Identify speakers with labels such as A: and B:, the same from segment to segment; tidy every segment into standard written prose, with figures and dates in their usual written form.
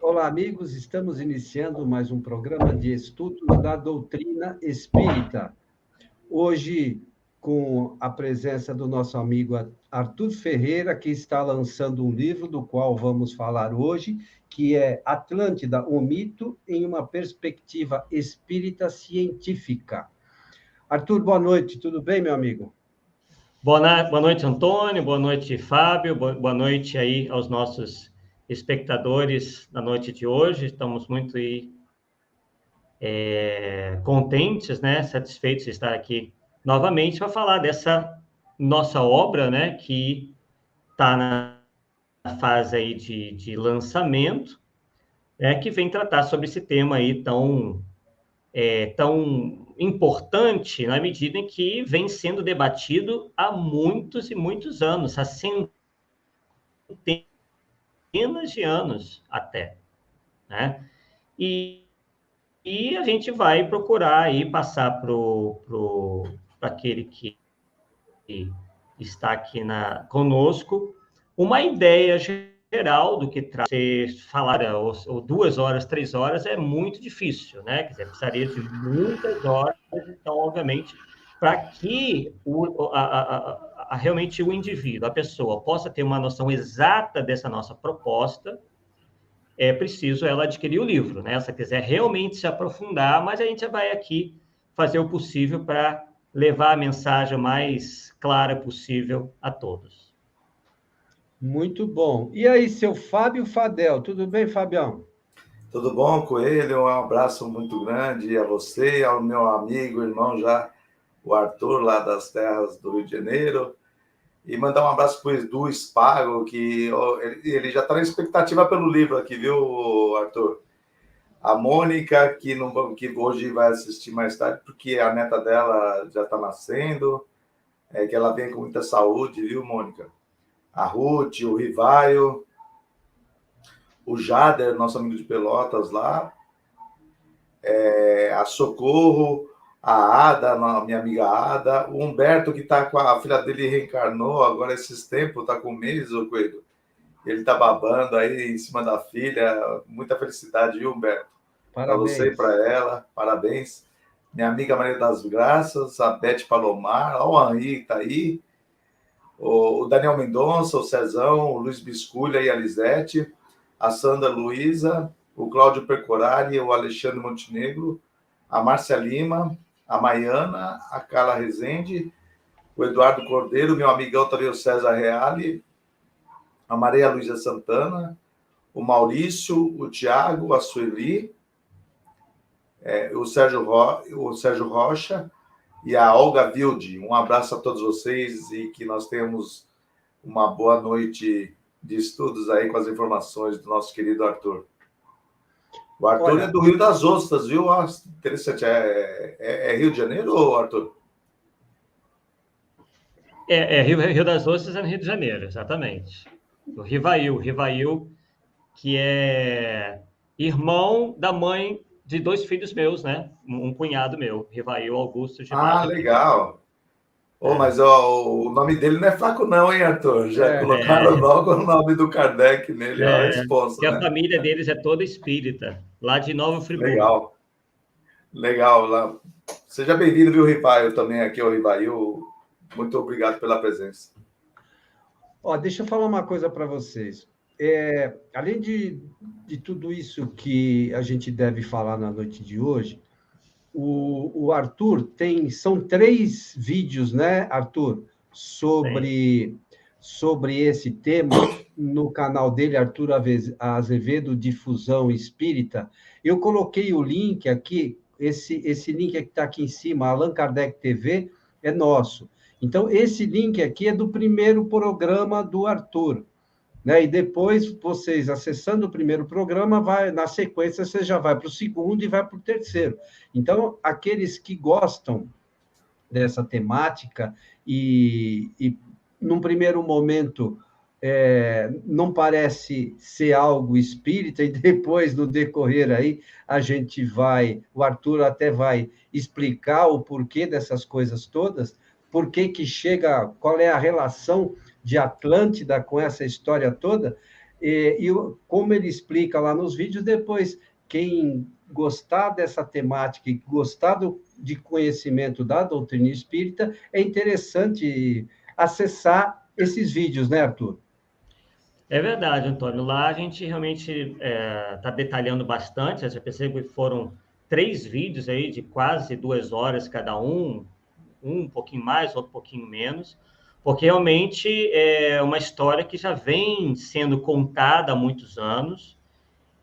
A: Olá, amigos. Estamos iniciando mais um programa de estudos da doutrina espírita. Hoje, com a presença do nosso amigo Arthur Ferreira, que está lançando um livro do qual vamos falar hoje, que é Atlântida, o mito em uma perspectiva espírita científica. Arthur, boa noite. Tudo bem, meu amigo?
B: Boa noite, Antônio. Boa noite, Fábio. Boa noite aí aos nossos espectadores da noite de hoje. Estamos muito contentes, né? Satisfeitos de estar aqui novamente para falar dessa nossa obra, né? Que está na fase aí de lançamento, que vem tratar sobre esse tema aí tão importante na medida em que vem sendo debatido há muitos e muitos anos, há centenas de anos até, né? E, e a gente vai procurar aí passar para aquele que está aqui conosco uma ideia geral do que traz. Você falar ou 2 horas, 3 horas é muito difícil, né? Quer dizer, precisaria de muitas horas, então, obviamente, para que realmente o indivíduo, a pessoa, possa ter uma noção exata dessa nossa proposta, é preciso ela adquirir o livro, né? Se quiser realmente se aprofundar, mas a gente vai aqui fazer o possível para levar a mensagem mais clara possível a todos.
A: Muito bom. E aí, seu Fábio Fadel, tudo bem, Fabião?
C: Tudo bom, Coelho? Um abraço muito grande a você, ao meu amigo, irmão já, o Arthur, lá das terras do Rio de Janeiro. E mandar um abraço para o Edu Spago, que ele já está na expectativa pelo livro aqui, viu, Arthur? A Mônica, que hoje vai assistir mais tarde, porque a neta dela já está nascendo, que ela vem com muita saúde, viu, Mônica? A Ruth, o Rivaio, o Jader, nosso amigo de Pelotas lá, a Socorro, a Ada, a minha amiga Ada, o Humberto, que tá com a filha dele, reencarnou agora esses tempos, tá com meses, ô Coelho. Ele tá babando aí em cima da filha. Muita felicidade, viu, Humberto? Para você e
A: Parabéns.
C: para ela, parabéns. Minha amiga Maria das Graças, a Beth Palomar, ó, o Henri tá aí, o Daniel Mendonça, o Cezão, o Luiz Bisculha e a Lisete, a Sandra Luiza, o Cláudio Percorari, o Alexandre Montenegro, a Márcia Lima, a Maiana, a Carla Rezende, o Eduardo Cordeiro, meu amigão também, o César Reale, a Maria Luísa Santana, o Maurício, o Tiago, a Sueli, o Sérgio Rocha e a Olga Wilde. Um abraço a todos vocês e que nós tenhamos uma boa noite de estudos aí com as informações do nosso querido Arthur. O Arthur é do Rio das Ostras, viu? Interessante. É Rio de Janeiro, Arthur?
B: Rio das Ostras é no Rio de Janeiro, exatamente. O Rivail, que é irmão da mãe de 2 filhos meus, né? Um cunhado meu, Rivail Augusto de Prata.
C: Legal. Mas o nome dele não é fraco não, hein, Arthur? Já colocaram logo o nome do Kardec nele, a resposta,
B: que
C: né?
B: a família deles é toda espírita, lá de Nova Friburgo.
C: Legal. Lá. Seja bem-vindo, viu, Rivail, também aqui, o Rivail. Muito obrigado pela presença.
A: Deixa eu falar uma coisa para vocês. Além de tudo isso que a gente deve falar na noite de hoje, o Arthur são 3 vídeos, né, Arthur, sobre esse tema no canal dele, Arthur Azevedo Difusão Espírita. Eu coloquei o link aqui, esse link que está aqui em cima, Allan Kardec TV, é nosso. Então, esse link aqui é do primeiro programa do Arthur, né? E depois, vocês acessando o primeiro programa, na sequência, você já vai para o segundo e vai para o terceiro. Então, aqueles que gostam dessa temática e num primeiro momento, não parece ser algo espírita, e depois, no decorrer aí, o Arthur até vai explicar o porquê dessas coisas todas, por que chega, qual é a relação de Atlântida com essa história toda. como ele explica lá nos vídeos, depois, quem gostar dessa temática e gostar de conhecimento da doutrina espírita, é interessante acessar esses vídeos, né, Arthur?
B: É verdade, Antônio. Lá a gente realmente está detalhando bastante. Eu percebo que foram 3 vídeos aí de quase 2 horas cada um pouquinho mais, outro pouquinho menos, porque realmente é uma história que já vem sendo contada há muitos anos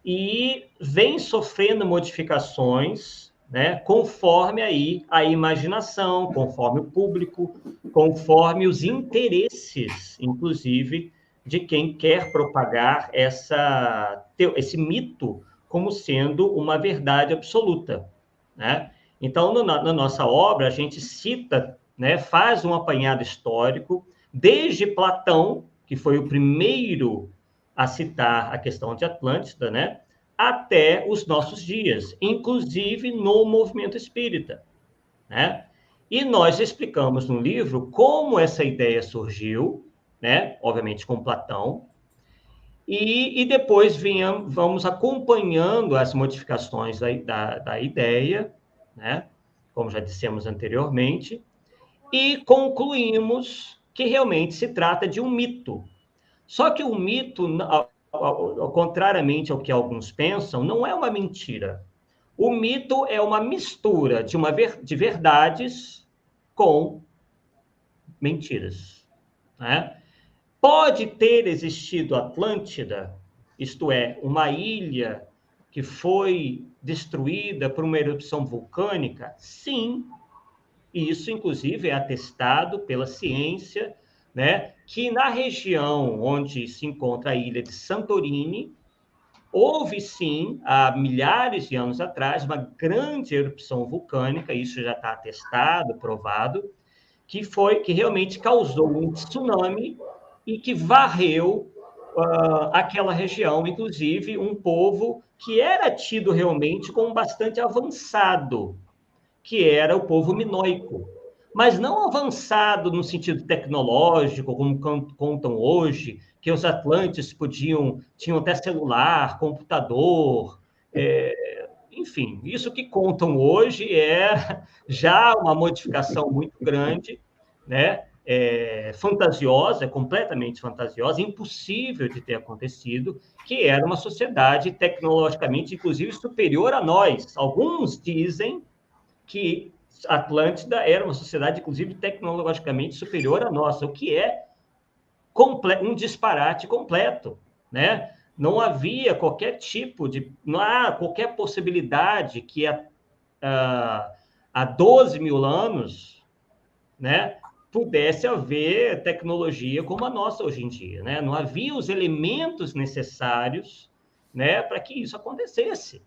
B: e vem sofrendo modificações, né, conforme aí a imaginação, conforme o público, conforme os interesses, inclusive, de quem quer propagar esse mito como sendo uma verdade absoluta, né? Então, na nossa obra, a gente cita, né, faz um apanhado histórico, desde Platão, que foi o primeiro a citar a questão de Atlântida, né, até os nossos dias, inclusive no movimento espírita, né? E nós explicamos no livro como essa ideia surgiu, né, obviamente com Platão, e depois vamos acompanhando as modificações da ideia, né, como já dissemos anteriormente, e concluímos que realmente se trata de um mito. Só que o mito, contrariamente ao que alguns pensam, não é uma mentira. O mito é uma mistura de verdades com mentiras, né? Pode ter existido Atlântida, isto é, uma ilha que foi destruída por uma erupção vulcânica? Sim, isso, inclusive, é atestado pela ciência, né, que na região onde se encontra a ilha de Santorini, houve, sim, há milhares de anos atrás, uma grande erupção vulcânica, isso já está atestado, provado, que realmente causou um tsunami e que varreu aquela região, inclusive um povo que era tido realmente como bastante avançado, que era o povo minoico. Mas não avançado no sentido tecnológico, como contam hoje, que os atlantes tinham até celular, computador, enfim, isso que contam hoje é já uma modificação muito grande, né? Fantasiosa, completamente fantasiosa, impossível de ter acontecido, que era uma sociedade tecnologicamente, inclusive, superior a nós. Alguns dizem que Atlântida era uma sociedade, inclusive, tecnologicamente superior à nossa, o que é um disparate completo, né? Não havia qualquer tipo de... Não há qualquer possibilidade que há 12 mil anos, né, pudesse haver tecnologia como a nossa hoje em dia, né? Não havia os elementos necessários, né, para que isso acontecesse.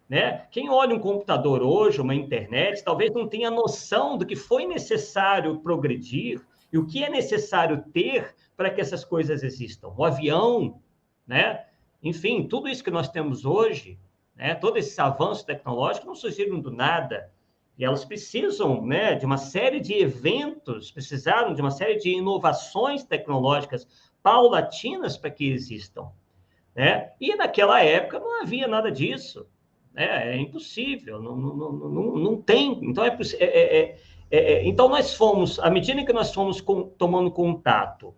B: Né? Quem olha um computador hoje, uma internet, talvez não tenha noção do que foi necessário progredir e o que é necessário ter para que essas coisas existam. O avião, né? Enfim, tudo isso que nós temos hoje, né? Todo esse avanço tecnológico não surgiram do nada. E elas precisam, né, de uma série de eventos, precisaram de uma série de inovações tecnológicas paulatinas para que existam. Né? E naquela época não havia nada disso. É impossível, não tem. Então, então, nós fomos, à medida que nós fomos tomando contato,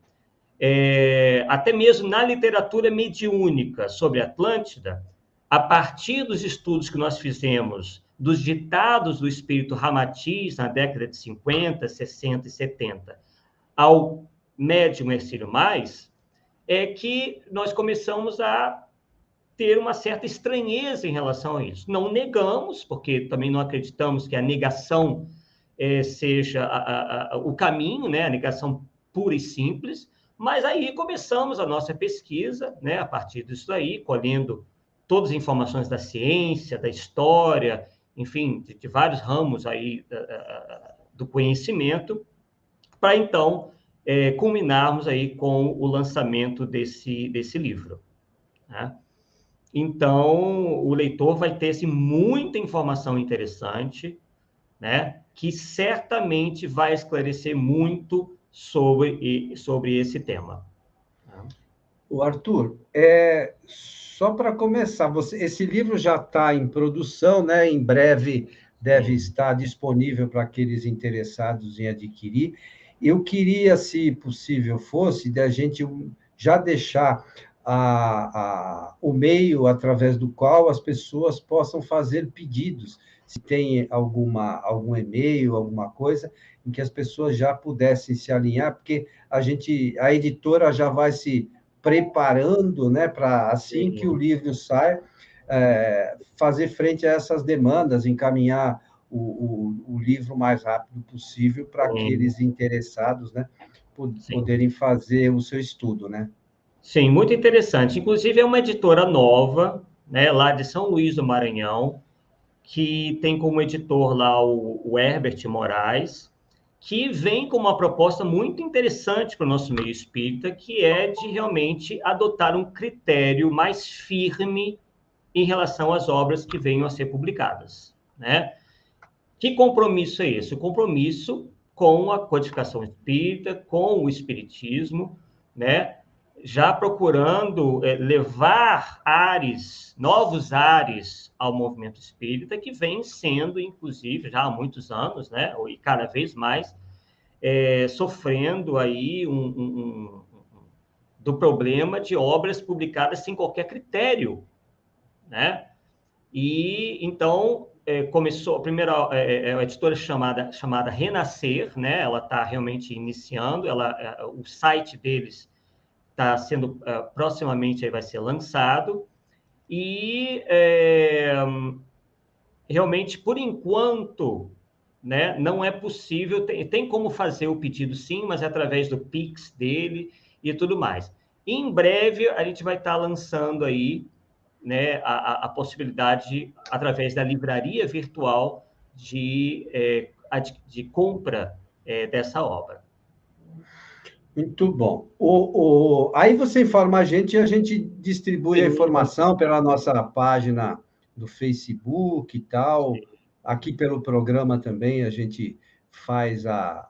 B: até mesmo na literatura mediúnica sobre Atlântida, a partir dos estudos que nós fizemos, dos ditados do espírito Ramatiz, na década de 50, 60 e 70, ao médium Hercílio Mais, é que nós começamos a ter uma certa estranheza em relação a isso. Não negamos, porque também não acreditamos que a negação seja o caminho, né? A negação pura e simples, mas aí começamos a nossa pesquisa, né? A partir disso aí, colhendo todas as informações da ciência, da história, enfim, de vários ramos aí do conhecimento, para então culminarmos aí com o lançamento desse livro, né? Então, o leitor vai ter assim, muita informação interessante, né, que certamente vai esclarecer muito sobre esse tema.
A: O Arthur, só para começar, esse livro já está em produção, né? Em breve deve estar disponível para aqueles interessados em adquirir. Eu queria, se possível fosse, da gente já deixar o meio através do qual as pessoas possam fazer pedidos, se tem algum e-mail, alguma coisa, em que as pessoas já pudessem se alinhar, porque a editora já vai se preparando, né, para assim que o livro saia, fazer frente a essas demandas, encaminhar o livro o mais rápido possível para aqueles interessados, né, poderem fazer o seu estudo, né?
B: Sim, muito interessante. Inclusive, é uma editora nova, né, lá de São Luís do Maranhão, que tem como editor lá o Herbert Moraes, que vem com uma proposta muito interessante para o nosso meio espírita, que é de realmente adotar um critério mais firme em relação às obras que venham a ser publicadas, né? Que compromisso é esse? O compromisso com a codificação espírita, com o espiritismo, né? Já procurando levar novos ares ao movimento espírita, que vem sendo, inclusive, já há muitos anos, né? E cada vez mais, sofrendo aí do problema de obras publicadas sem qualquer critério, né? E então começou a primeira a editora chamada Renascer, né? Ela está realmente iniciando, o site deles está sendo proximamente aí vai ser lançado e realmente por enquanto, né? Não é possível, tem como fazer o pedido sim, mas é através do Pix dele e tudo mais. Em breve a gente vai estar lançando aí, né, a possibilidade, através da livraria virtual, de compra dessa obra.
A: Muito bom. Aí você informa a gente e a gente distribui a informação pela nossa página do Facebook e tal. Aqui pelo programa também a gente faz a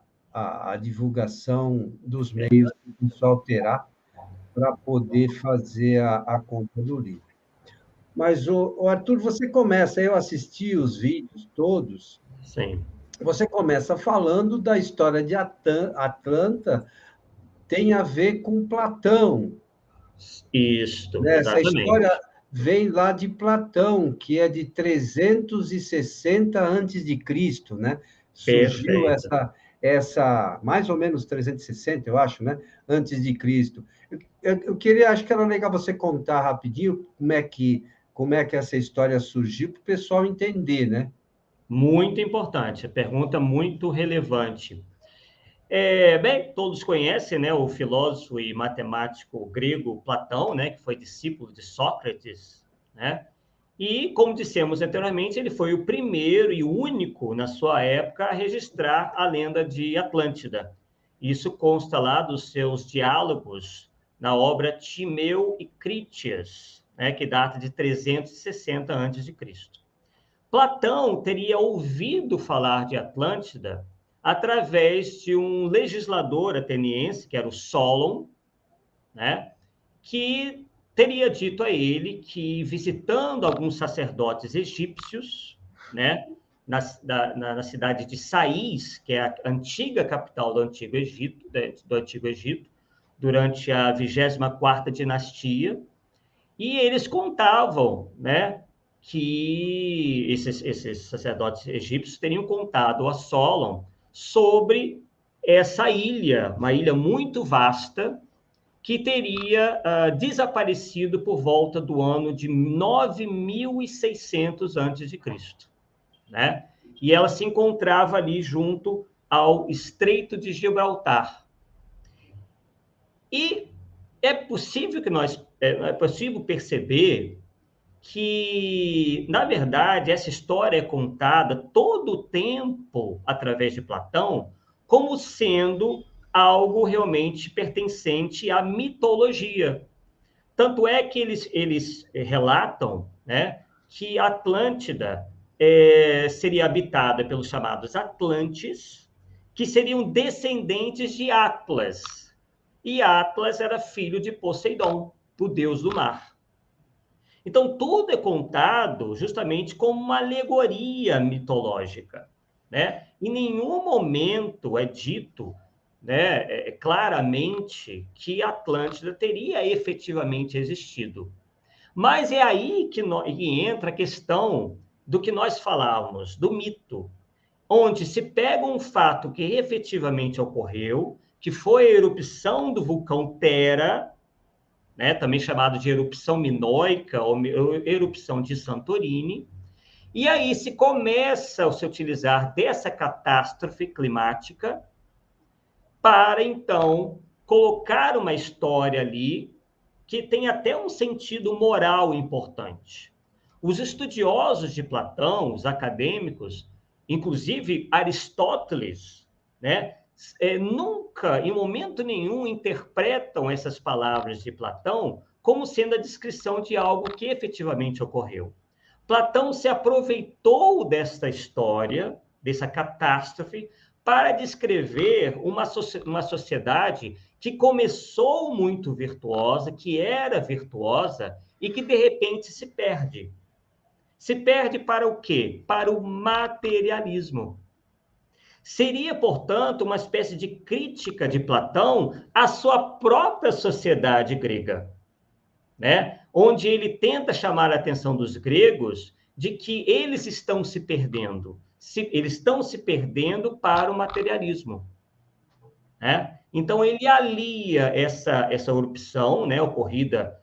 A: divulgação dos meios que o pessoal terá para poder fazer a compra do livro. Mas, Arthur, eu assisti os vídeos todos,
B: Sim.
A: você começa falando da história de Atlanta, tem a ver com Platão.
B: Isso,
A: Né? Essa
B: exatamente.
A: história vem lá de Platão, que é de 360 antes de Cristo, né? Surgiu
B: Perfeito.
A: essa mais ou menos 360, eu acho, né? Antes de Cristo. Eu queria, acho que era legal você contar rapidinho como é que essa história surgiu para o pessoal entender, né?
B: Muito importante, pergunta muito relevante. Bem, todos conhecem, né, o filósofo e matemático grego Platão, né, que foi discípulo de Sócrates, né? E, como dissemos anteriormente, ele foi o primeiro e único, na sua época, a registrar a lenda de Atlântida. Isso consta lá dos seus diálogos na obra Timeu e Critias, né, que data de 360 a.C. Platão teria ouvido falar de Atlântida através de um legislador ateniense, que era o Solon, né, que teria dito a ele que, visitando alguns sacerdotes egípcios, né, na cidade de Sais, que é a antiga capital do Antigo Egito, durante a 24ª dinastia, e eles contavam, né, que esses sacerdotes egípcios teriam contado a Solon sobre essa ilha, uma ilha muito vasta, que teria desaparecido por volta do ano de 9.600 a.C., né? E ela se encontrava ali junto ao Estreito de Gibraltar. E é possível perceber que, na verdade, essa história é contada todo o tempo através de Platão como sendo algo realmente pertencente à mitologia. Tanto é que eles relatam, né, que a Atlântida seria habitada pelos chamados Atlantes, que seriam descendentes de Atlas. e Atlas era filho de Poseidon, o deus do mar. Então, tudo é contado justamente como uma alegoria mitológica, né? Em nenhum momento é dito, né, claramente que Atlântida teria efetivamente existido. Mas é aí que entra a questão do que nós falávamos, do mito, onde se pega um fato que efetivamente ocorreu, que foi a erupção do vulcão Tera, né, também chamado de erupção minoica ou erupção de Santorini, e aí se começa a se utilizar dessa catástrofe climática para, então, colocar uma história ali que tem até um sentido moral importante. Os estudiosos de Platão, os acadêmicos, inclusive Aristóteles, né, nunca, em momento nenhum, interpretam essas palavras de Platão como sendo a descrição de algo que efetivamente ocorreu. Platão se aproveitou desta história, dessa catástrofe, para descrever uma sociedade que começou muito virtuosa, que era virtuosa, e que, de repente, se perde. Se perde para o quê? Para o materialismo. Seria, portanto, uma espécie de crítica de Platão à sua própria sociedade grega, né? Onde ele tenta chamar a atenção dos gregos de que eles estão se perdendo. Eles estão se perdendo para o materialismo, né? Então, ele alia essa erupção, né, ocorrida,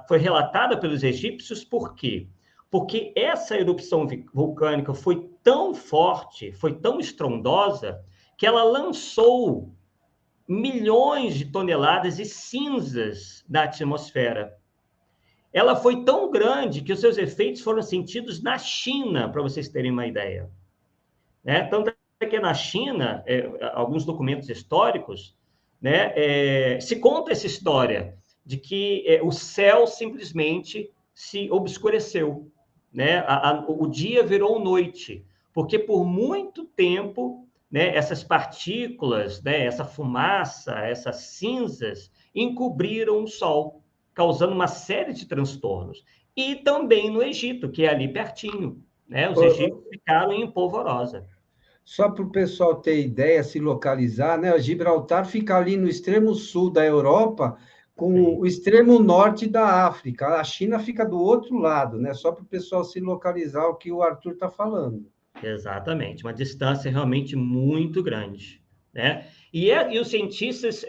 B: foi relatada pelos egípcios, por quê? Porque essa erupção vulcânica foi tão forte, foi tão estrondosa, que ela lançou milhões de toneladas de cinzas na atmosfera. Ela foi tão grande que os seus efeitos foram sentidos na China, para vocês terem uma ideia, né? Tanto é que na China, alguns documentos históricos, né, se conta essa história de que o céu simplesmente se obscureceu, né? O dia virou noite, porque por muito tempo, né, essas partículas, né, essa fumaça, essas cinzas encobriram o Sol, causando uma série de transtornos. E também no Egito, que é ali pertinho, né? Os egípcios ficaram em polvorosa.
A: Só para o pessoal ter ideia, se localizar, né? Gibraltar fica ali no extremo sul da Europa, com
B: Sim.
A: o extremo norte da África. A China fica do outro lado, né? Só para o pessoal se localizar o que o Arthur está falando.
B: Exatamente, uma distância realmente muito grande, né? E os cientistas,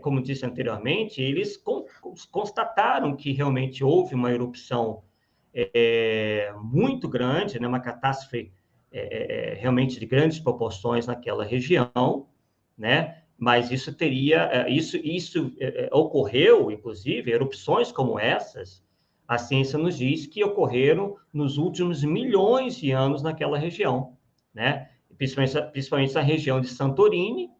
B: como disse anteriormente, eles constataram que realmente houve uma erupção muito grande, né? Uma catástrofe realmente de grandes proporções naquela região, né? Mas isso ocorreu, inclusive, erupções como essas, a ciência nos diz que ocorreram nos últimos milhões de anos naquela região, né? Principalmente na região de Santorini,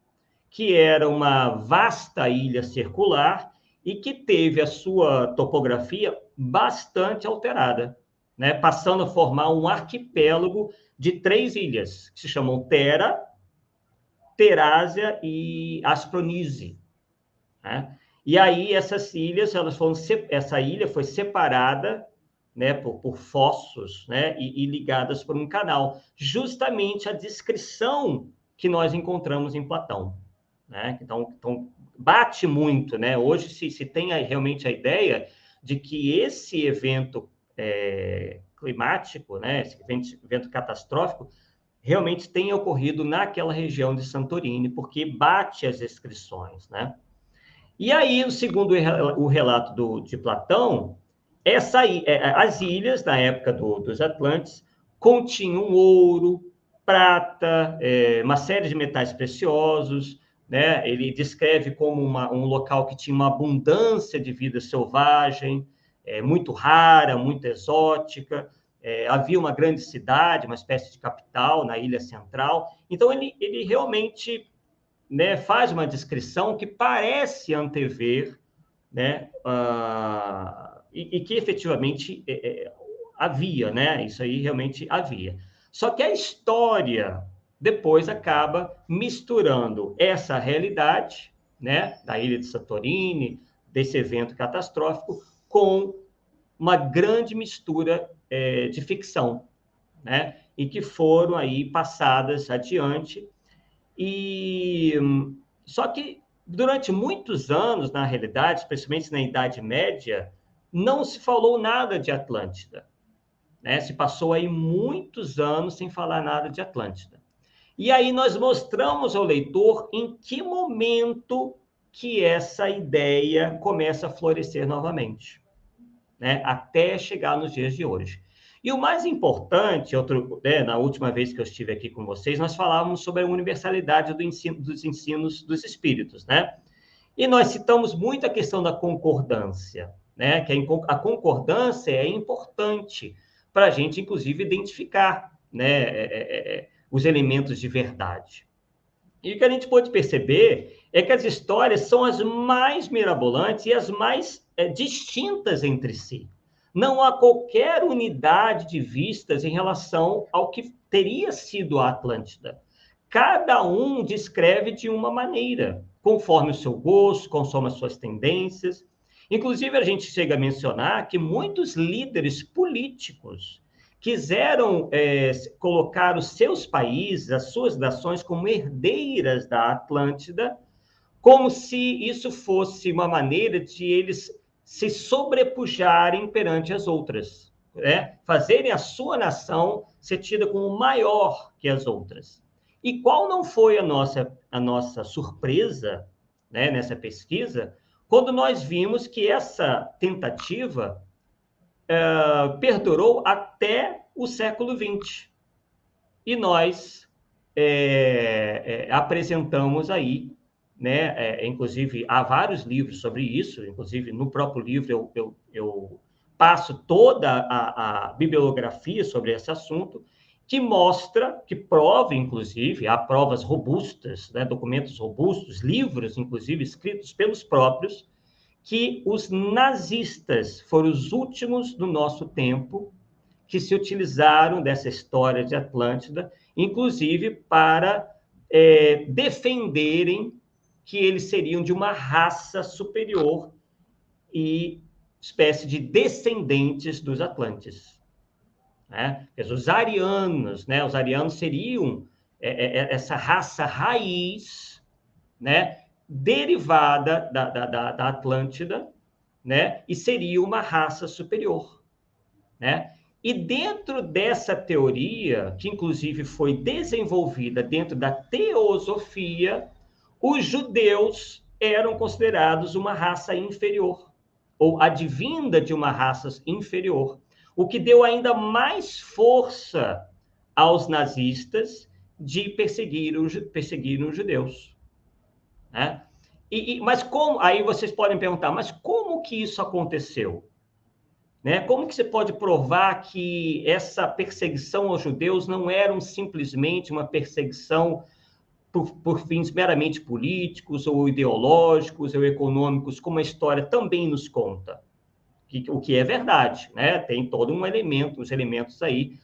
B: que era uma vasta ilha circular e que teve a sua topografia bastante alterada, né? Passando a formar um arquipélago de 3 ilhas, que se chamam Tera, Terásia e Aspronísio, né? E aí essas ilhas, essa ilha foi separada, né, por fossos, né, e ligadas por um canal, justamente a descrição que nós encontramos em Platão, né? Então bate muito, né? Hoje se tem realmente a ideia de que esse evento climático, né, esse evento catastrófico, realmente tenha ocorrido naquela região de Santorini, porque bate as descrições, né? E aí, segundo o relato de Platão, as ilhas, na época dos Atlantes, continham ouro, prata, uma série de metais preciosos, né? Ele descreve como um local que tinha uma abundância de vida selvagem, muito rara, muito exótica. Havia uma grande cidade, uma espécie de capital na ilha central. Então, ele realmente, né, faz uma descrição que parece antever, né, e que efetivamente havia, né? Isso aí realmente havia. Só que a história depois acaba misturando essa realidade, né, da ilha de Santorini, desse evento catastrófico, com uma grande mistura de ficção, né, e que foram aí passadas adiante. E só que durante muitos anos, na realidade, especialmente na Idade Média, não se falou nada de Atlântida, né? Se passou aí muitos anos sem falar nada de Atlântida. E aí nós mostramos ao leitor em que momento que essa ideia começa a florescer novamente, né? Até chegar nos dias de hoje. E o mais importante, na última vez que eu estive aqui com vocês, nós falávamos sobre a universalidade dos ensinos dos espíritos, né? E nós citamos muito a questão da concordância, né? Que a concordância é importante para a gente, inclusive, identificar, né, os elementos de verdade. E o que a gente pode perceber é que as histórias são as mais mirabolantes e as mais distintas entre si. Não há qualquer unidade de vistas em relação ao que teria sido a Atlântida. Cada um descreve de uma maneira, conforme o seu gosto, conforme as suas tendências. Inclusive, a gente chega a mencionar que muitos líderes políticos quiseram colocar os seus países, as suas nações, como herdeiras da Atlântida, como se isso fosse uma maneira de eles se sobrepujarem perante as outras, né? Fazerem a sua nação ser tida como maior que as outras. E qual não foi a nossa surpresa, né, nessa pesquisa, quando nós vimos que essa tentativa perdurou até o século XX. E nós apresentamos aí, né, inclusive, há vários livros sobre isso, inclusive no próprio livro eu passo toda a bibliografia sobre esse assunto, que mostra, que prova, inclusive, há provas robustas, né, documentos robustos, livros, inclusive, escritos pelos próprios, que os nazistas foram os últimos do nosso tempo que se utilizaram dessa história de Atlântida, inclusive para defenderem que eles seriam de uma raça superior e espécie de descendentes dos Atlantes, né? Os arianos, né? Os arianos seriam essa raça raiz, né? Derivada da Atlântida, né? E seria uma raça superior, né? E dentro dessa teoria, que inclusive foi desenvolvida dentro da teosofia, os judeus eram considerados uma raça inferior, ou advinda de uma raça inferior, o que deu ainda mais força aos nazistas de perseguir os judeus, né? Mas como? Aí vocês podem perguntar, mas como que isso aconteceu? Né? Como que você pode provar que essa perseguição aos judeus não era simplesmente uma perseguição por fins meramente políticos, ou ideológicos, ou econômicos, como a história também nos conta? O que é verdade, né? Tem todo um elemento, os elementos aí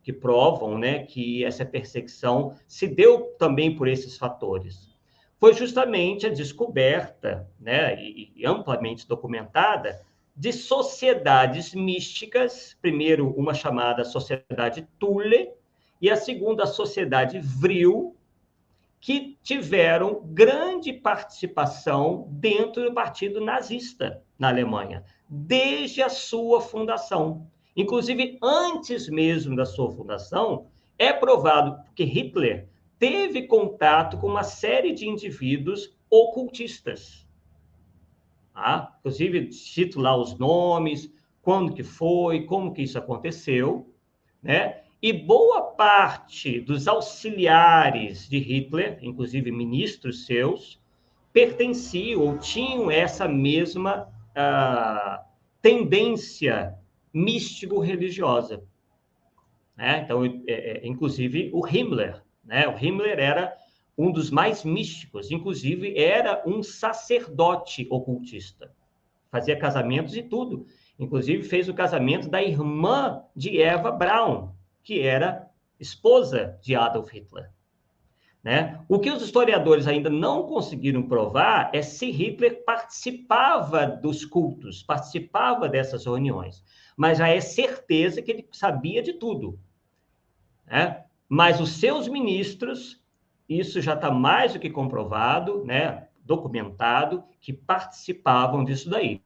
B: que provam, né, que essa perseguição se deu também por esses fatores. Foi justamente a descoberta, né, e amplamente documentada, de sociedades místicas, primeiro uma chamada Sociedade Thule, e a segunda, a Sociedade Vril, que tiveram grande participação dentro do partido nazista na Alemanha, desde a sua fundação. Inclusive, antes mesmo da sua fundação, é provado que Hitler teve contato com uma série de indivíduos ocultistas. Tá? Inclusive, cito lá os nomes, quando que foi, como que isso aconteceu, né? E boa parte dos auxiliares de Hitler, inclusive ministros seus, pertenciam ou tinham essa mesma tendência místico-religiosa, né? Então, inclusive, o Himmler, né? O Himmler era um dos mais místicos, inclusive era um sacerdote ocultista, fazia casamentos e tudo, inclusive fez o casamento da irmã de Eva Braun, que era esposa de Adolf Hitler. né? O que os historiadores ainda não conseguiram provar é se Hitler participava dos cultos, participava dessas reuniões. Mas já é certeza que ele sabia de tudo, né? Mas os seus ministros, isso já está mais do que comprovado, né? Documentado, que participavam disso daí.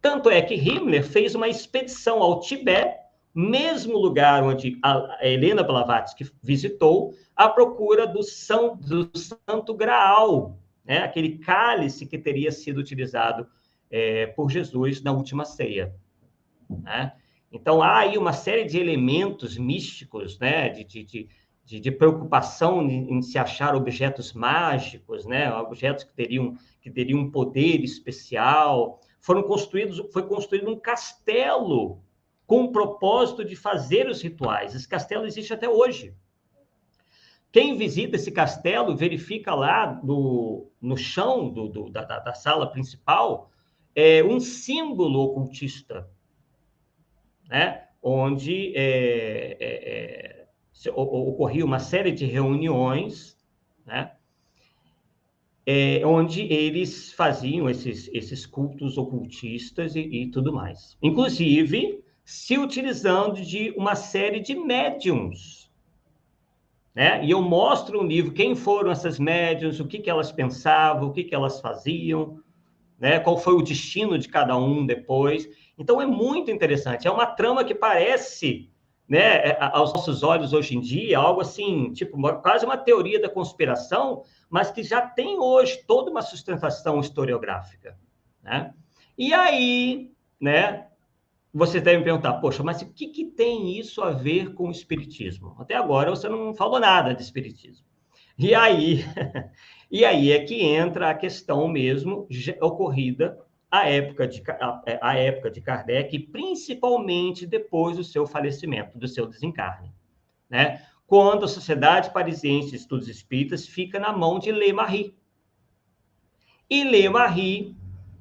B: Tanto é que Himmler fez uma expedição ao Tibete, mesmo lugar onde a Helena Blavatsky visitou, à procura do Santo Graal, né? Aquele cálice que teria sido utilizado por Jesus na última ceia, né? Então, há aí uma série de elementos místicos, né? De preocupação em se achar objetos mágicos, né? Objetos que teriam um poder especial. Foi construído um castelo com o propósito de fazer os rituais. Esse castelo existe até hoje. Quem visita esse castelo verifica lá no chão da sala principal um símbolo ocultista, né? Onde ocorria uma série de reuniões, né? Onde eles faziam esses cultos ocultistas e tudo mais. Inclusive, se utilizando de uma série de médiums, né? E eu mostro no livro quem foram essas médiums, o que elas pensavam, o que elas faziam, né? Qual foi o destino de cada um depois. Então, é muito interessante. É uma trama que parece, né, aos nossos olhos hoje em dia, algo assim, tipo, quase uma teoria da conspiração, mas que já tem hoje toda uma sustentação historiográfica, né? E aí, né, vocês devem perguntar, poxa, mas o que tem isso a ver com o espiritismo? Até agora você não falou nada de espiritismo. E aí, é que entra a questão mesmo ocorrida à época de Kardec, principalmente depois do seu falecimento, do seu desencarne, né? Quando a Sociedade Parisiense de Estudos Espíritas fica na mão de Le Marie. E Le Marie,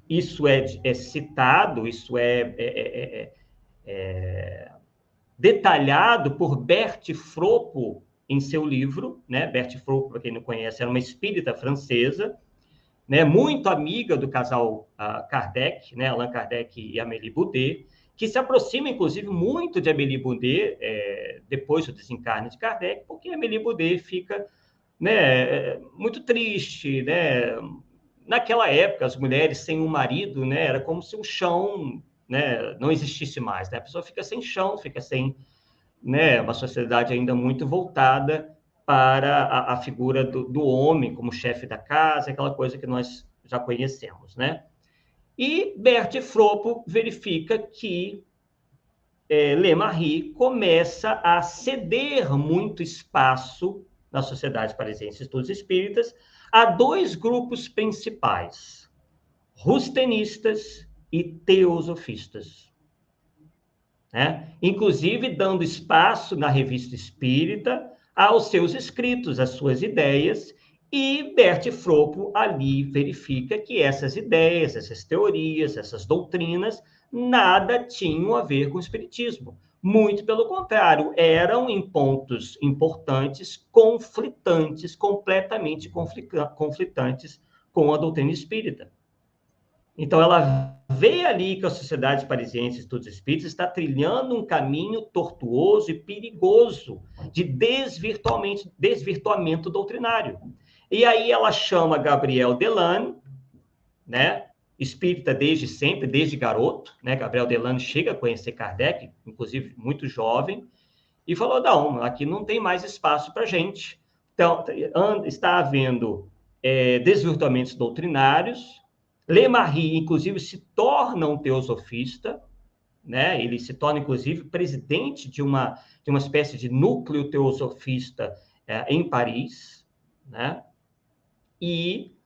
B: isso é citado, isso é detalhado por Berthe Fropo em seu livro, né? Berthe Fropo, para quem não conhece, era uma espírita francesa, né? Muito amiga do casal Kardec, né? Allan Kardec e Amélie Boudet, que se aproxima, inclusive, muito de Amélie Boudet depois do desencarne de Kardec, porque Amélie Boudet fica, né, muito triste, né? Naquela época, as mulheres sem um marido, né, era como se o chão, né, não existisse mais, né? A pessoa fica sem chão, fica sem, né, uma sociedade ainda muito voltada para a figura do homem como chefe da casa, aquela coisa que nós já conhecemos, né? E Berthe Fropo verifica que Le Marie começa a ceder muito espaço na Sociedade Parisiense de Estudos Espíritas a dois grupos principais, rustenistas e teosofistas, né? Inclusive dando espaço na Revista Espírita aos seus escritos, às suas ideias, e Berthe Fropo ali verifica que essas ideias, essas teorias, essas doutrinas, nada tinham a ver com o espiritismo. Muito pelo contrário, eram em pontos importantes conflitantes, completamente conflitantes com a doutrina espírita. Então, ela vê ali que a Sociedade Parisiense de Estudos Espíritas está trilhando um caminho tortuoso e perigoso de desvirtuamento doutrinário. E aí ela chama Gabriel Delane, né, espírita desde sempre, desde garoto, né? Gabriel Delane chega a conhecer Kardec, inclusive muito jovem, e falou, não, aqui não tem mais espaço para gente. Então, está havendo desvirtuamentos doutrinários. Le Marie, inclusive, se torna um teosofista, né? Ele se torna, inclusive, presidente de uma espécie de núcleo teosofista em Paris, né? E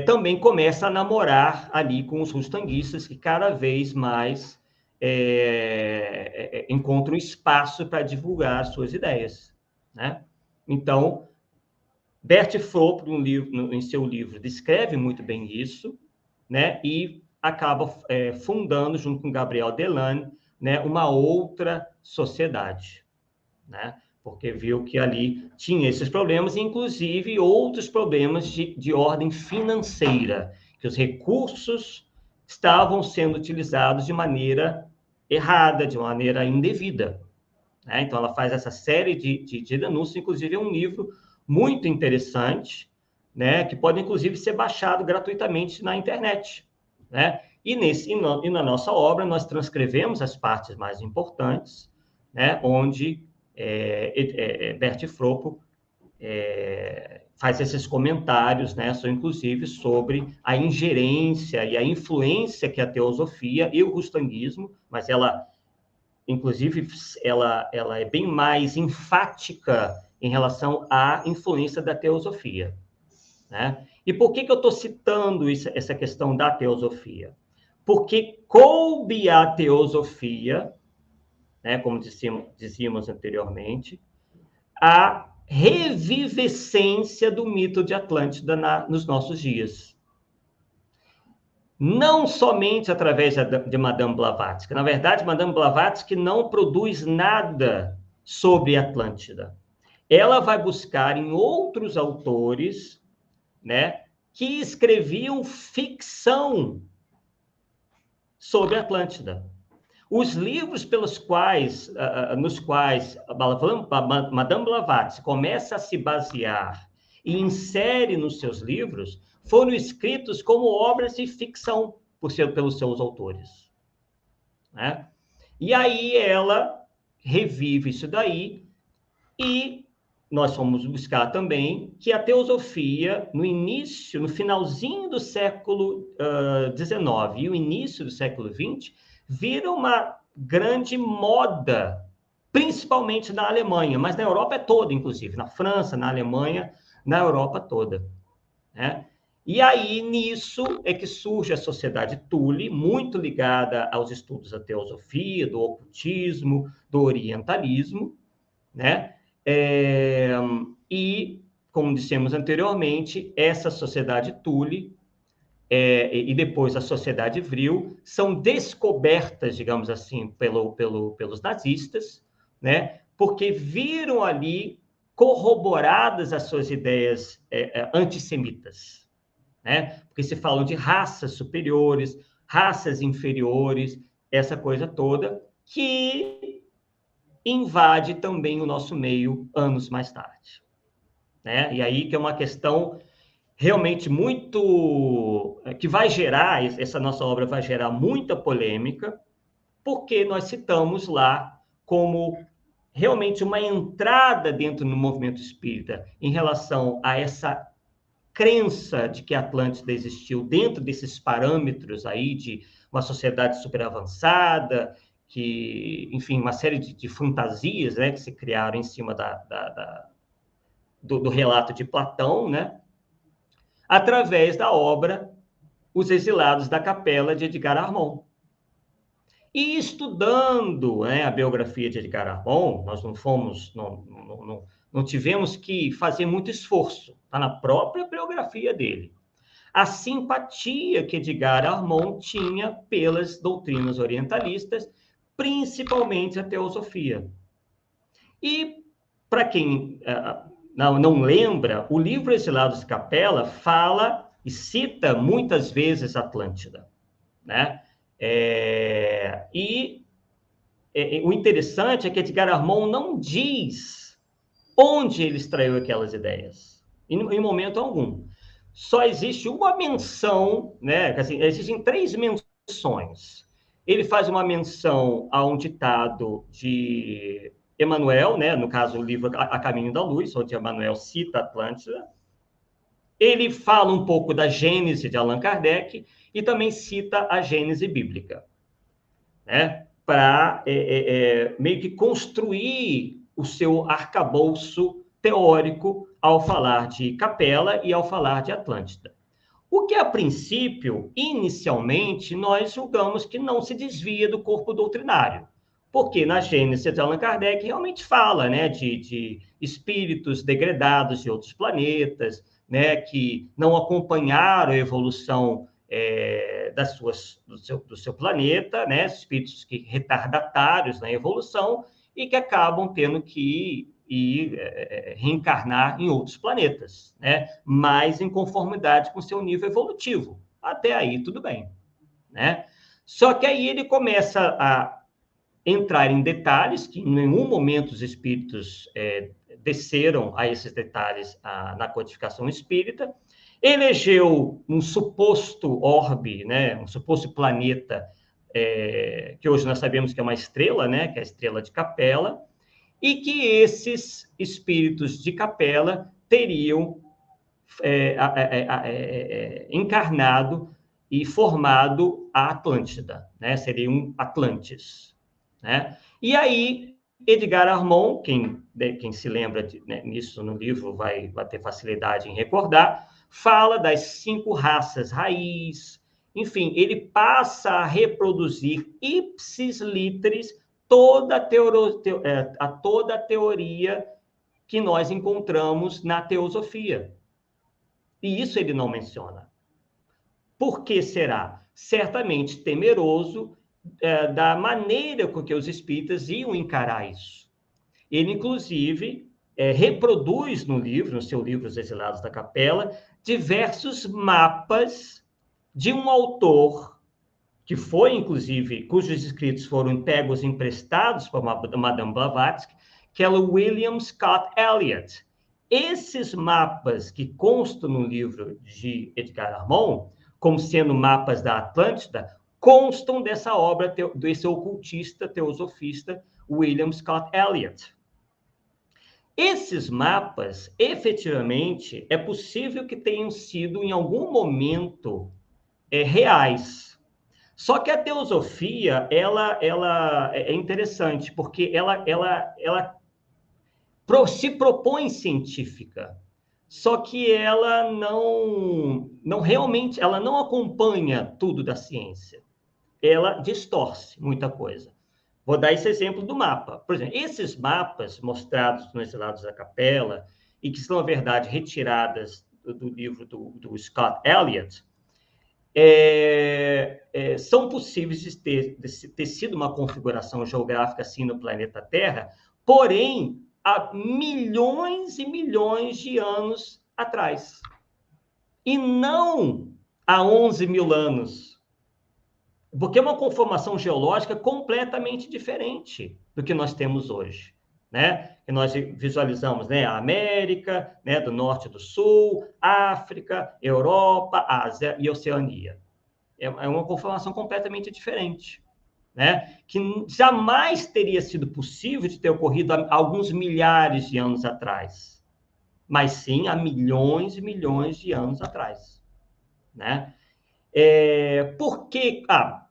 B: também começa a namorar ali com os rustanguistas, que cada vez mais encontram espaço para divulgar suas ideias, né? Então, Berthe Fropo, em seu livro, descreve muito bem isso, né? E acaba fundando, junto com Gabriel Delane, né, uma outra sociedade, né? porque viu que ali tinha esses problemas, inclusive outros problemas de ordem financeira, que os recursos estavam sendo utilizados de maneira errada, de maneira indevida. Né? Então, ela faz essa série de denúncias, inclusive é um livro muito interessante, né? Que pode, inclusive, ser baixado gratuitamente na internet. Né? E na nossa obra, nós transcrevemos as partes mais importantes, né? Onde Bert Fropo faz esses comentários, né? Inclusive, sobre a ingerência e a influência que a teosofia e o rustanguismo, mas ela, inclusive, ela é bem mais enfática em relação à influência da teosofia. Né? E por que eu estou citando essa questão da teosofia? Porque coube à teosofia, né, como dizíamos anteriormente, a revivescência do mito de Atlântida nos nossos dias. Não somente através de Madame Blavatsky. Na verdade, Madame Blavatsky não produz nada sobre Atlântida. Ela vai buscar em outros autores, né, que escreviam ficção sobre Atlântida. Os livros nos quais Madame Blavatsky começa a se basear e insere nos seus livros foram escritos como obras de ficção pelos seus autores. Né? E aí ela revive isso daí e nós fomos buscar também que a teosofia, no finalzinho do século XIX e o início do século XX, vira uma grande moda, principalmente na Alemanha, mas na Europa toda, inclusive, na França, na Alemanha, na Europa toda. Né? E aí, nisso, é que surge a Sociedade Thule, muito ligada aos estudos da teosofia, do ocultismo, do orientalismo, né? E, como dissemos anteriormente, essa Sociedade Thule e depois a Sociedade Vril são descobertas, digamos assim, pelos nazistas, né? Porque viram ali corroboradas as suas ideias antissemitas, né? Porque se falam de raças superiores, raças inferiores, essa coisa toda, que invade também o nosso meio anos mais tarde. Né? E aí que é uma questão realmente muito... que vai gerar, essa nossa obra vai gerar muita polêmica, porque nós citamos lá como realmente uma entrada dentro do movimento espírita em relação a essa crença de que a Atlântida existiu dentro desses parâmetros aí de uma sociedade super avançada, que, enfim, uma série de fantasias, né, que se criaram em cima do relato de Platão, né, através da obra Os Exilados da Capela, de Edgar Armond. E estudando, né, a biografia de Edgar Armond, nós não tivemos que fazer muito esforço, está na própria biografia dele. A simpatia que Edgar Armond tinha pelas doutrinas orientalistas, principalmente a teosofia. E, para quem não lembra, o livro Exilados da Capela fala e cita muitas vezes Atlântida, né? O interessante é que Edgar Armond não diz onde ele extraiu aquelas ideias, em momento algum. Só existe uma menção, né? Assim, existem 3 menções. Ele faz uma menção a um ditado de Emmanuel, né? No caso, o livro A Caminho da Luz, onde Emmanuel cita Atlântida. Ele fala um pouco da Gênese de Allan Kardec e também cita a Gênese bíblica, né? Para meio que construir o seu arcabouço teórico ao falar de Capela e ao falar de Atlântida. O que, a princípio, inicialmente, nós julgamos que não se desvia do corpo doutrinário, porque na Gênese de Allan Kardec realmente fala, né, de espíritos degradados de outros planetas, né, que não acompanharam a evolução do seu planeta, né, espíritos retardatários na evolução, e que acabam tendo que reencarnar em outros planetas, né? Mas em conformidade com seu nível evolutivo. Até aí, tudo bem, né? Só que aí ele começa a entrar em detalhes, que em nenhum momento os espíritos desceram a esses detalhes na codificação espírita, elegeu um suposto orbe, né? Um suposto planeta, que hoje nós sabemos que é uma estrela, né? Que é a estrela de Capela, e que esses espíritos de Capela teriam encarnado e formado a Atlântida, né? Seria um Atlantis, né? E aí, Edgar Armond, quem se lembra nisso no livro vai ter facilidade em recordar, fala das 5 raças raiz, enfim, ele passa a reproduzir ipsis literis toda a teoria que nós encontramos na teosofia. E isso ele não menciona. Por que será? Certamente temeroso da maneira com que os espíritas iam encarar isso. Ele, inclusive, reproduz no seu livro Os Exilados da Capela, diversos mapas de um autor que foi, inclusive, cujos escritos foram pegos emprestados por Madame Blavatsky, que é o William Scott Elliot. Esses mapas que constam no livro de Edgar Armond, como sendo mapas da Atlântida, constam dessa obra desse ocultista, teosofista, William Scott Elliot. Esses mapas, efetivamente, é possível que tenham sido, em algum momento, reais. Só que a teosofia, ela é interessante, porque ela se propõe científica, só que ela não realmente, ela não acompanha tudo da ciência. Ela distorce muita coisa. Vou dar esse exemplo do mapa. Por exemplo, esses mapas mostrados nos Exilados da Capela, e que são, na verdade, retiradas do livro do Scott Elliot, são possíveis de ter sido uma configuração geográfica assim no planeta Terra, porém, há milhões e milhões de anos atrás. E não há 11 mil anos. Porque é uma conformação geológica completamente diferente do que nós temos hoje, né? E nós visualizamos, né, a América, né, do Norte e do Sul, África, Europa, Ásia e Oceania. É uma conformação completamente diferente, né? Que jamais teria sido possível de ter ocorrido há alguns milhares de anos atrás, mas sim há milhões e milhões de anos atrás, né?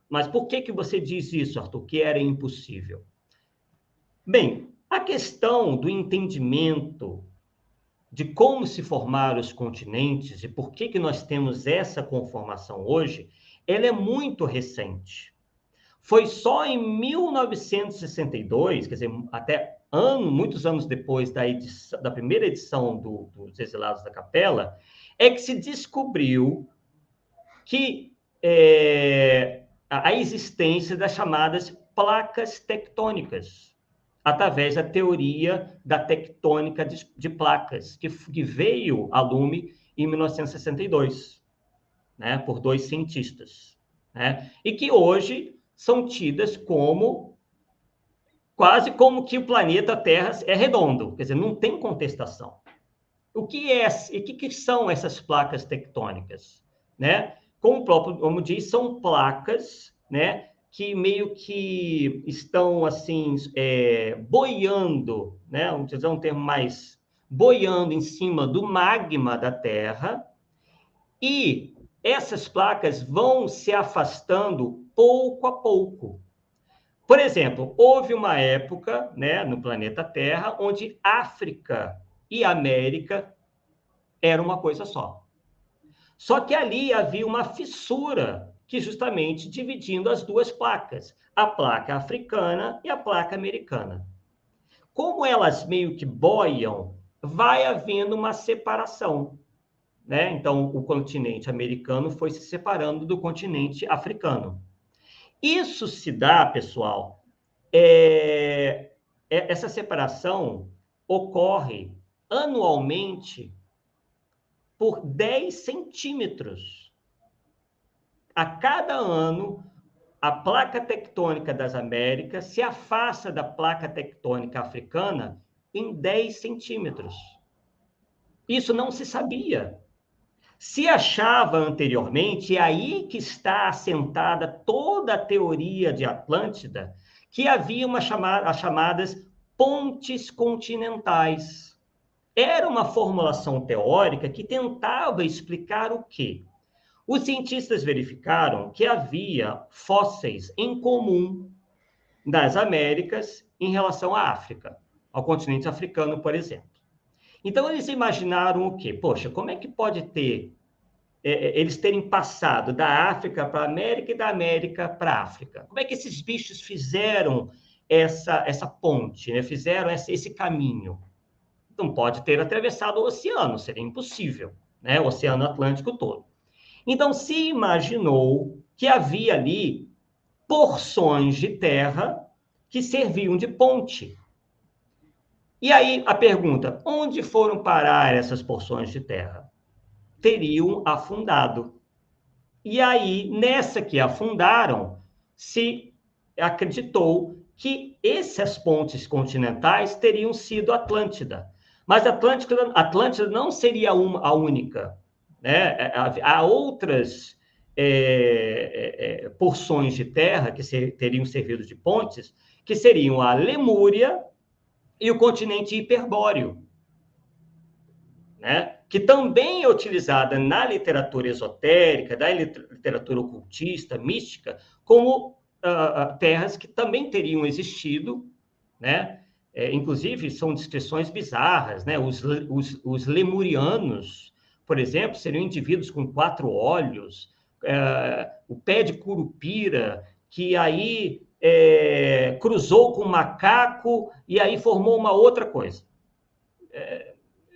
B: Mas por que você diz isso, Arthur, que era impossível? Bem, a questão do entendimento de como se formaram os continentes e por que nós temos essa conformação hoje, ela é muito recente. Foi só em 1962, quer dizer, até muitos anos depois da primeira edição dos Exilados da Capela, que se descobriu que a existência das chamadas placas tectônicas, através da teoria da tectônica de placas, que veio a lume em 1962, né, por 2 cientistas, né, e que hoje são tidas como quase como que o planeta Terra é redondo, quer dizer, não tem contestação. O que são essas placas tectônicas, né? Como o próprio nome diz, são placas, né, que meio que estão assim boiando, né? Vamos dizer um termo mais boiando em cima do magma da Terra, e essas placas vão se afastando pouco a pouco. Por exemplo, houve uma época, né, no planeta Terra onde África e América eram uma coisa só. Só que ali havia uma fissura que justamente dividindo as 2 placas, a placa africana e a placa americana. Como elas meio que boiam, vai havendo uma separação, né? Então, o continente americano foi se separando do continente africano. Isso se dá, pessoal, essa separação ocorre anualmente por 10 centímetros. A cada ano, a placa tectônica das Américas se afasta da placa tectônica africana em 10 centímetros. Isso não se sabia. Se achava anteriormente, é aí que está assentada toda a teoria de Atlântida, que havia as chamadas pontes continentais. Era uma formulação teórica que tentava explicar o quê? Os cientistas verificaram que havia fósseis em comum nas Américas em relação à África, ao continente africano, por exemplo. Então, eles imaginaram o quê? Poxa, como é que pode ter eles terem passado da África para a América e da América para a África? Como é que esses bichos fizeram essa ponte, né? Fizeram esse caminho? Não pode ter atravessado o oceano, seria impossível, né? O Oceano Atlântico todo. Então, se imaginou que havia ali porções de terra que serviam de ponte. E aí a pergunta, onde foram parar essas porções de terra? Teriam afundado. E aí, nessa que afundaram, se acreditou que essas pontes continentais teriam sido Atlântida. Mas Atlântida não seria a única. Né? Há outras porções de terra que teriam servido de pontes, que seriam a Lemúria e o continente hiperbóreo, né? Que também é utilizada na literatura esotérica, da literatura ocultista, mística, como terras que também teriam existido, né? Inclusive, são descrições bizarras, né? Os lemurianos, por exemplo, seriam indivíduos com 4 olhos, o pé de curupira, que aí cruzou com um macaco e aí formou uma outra coisa.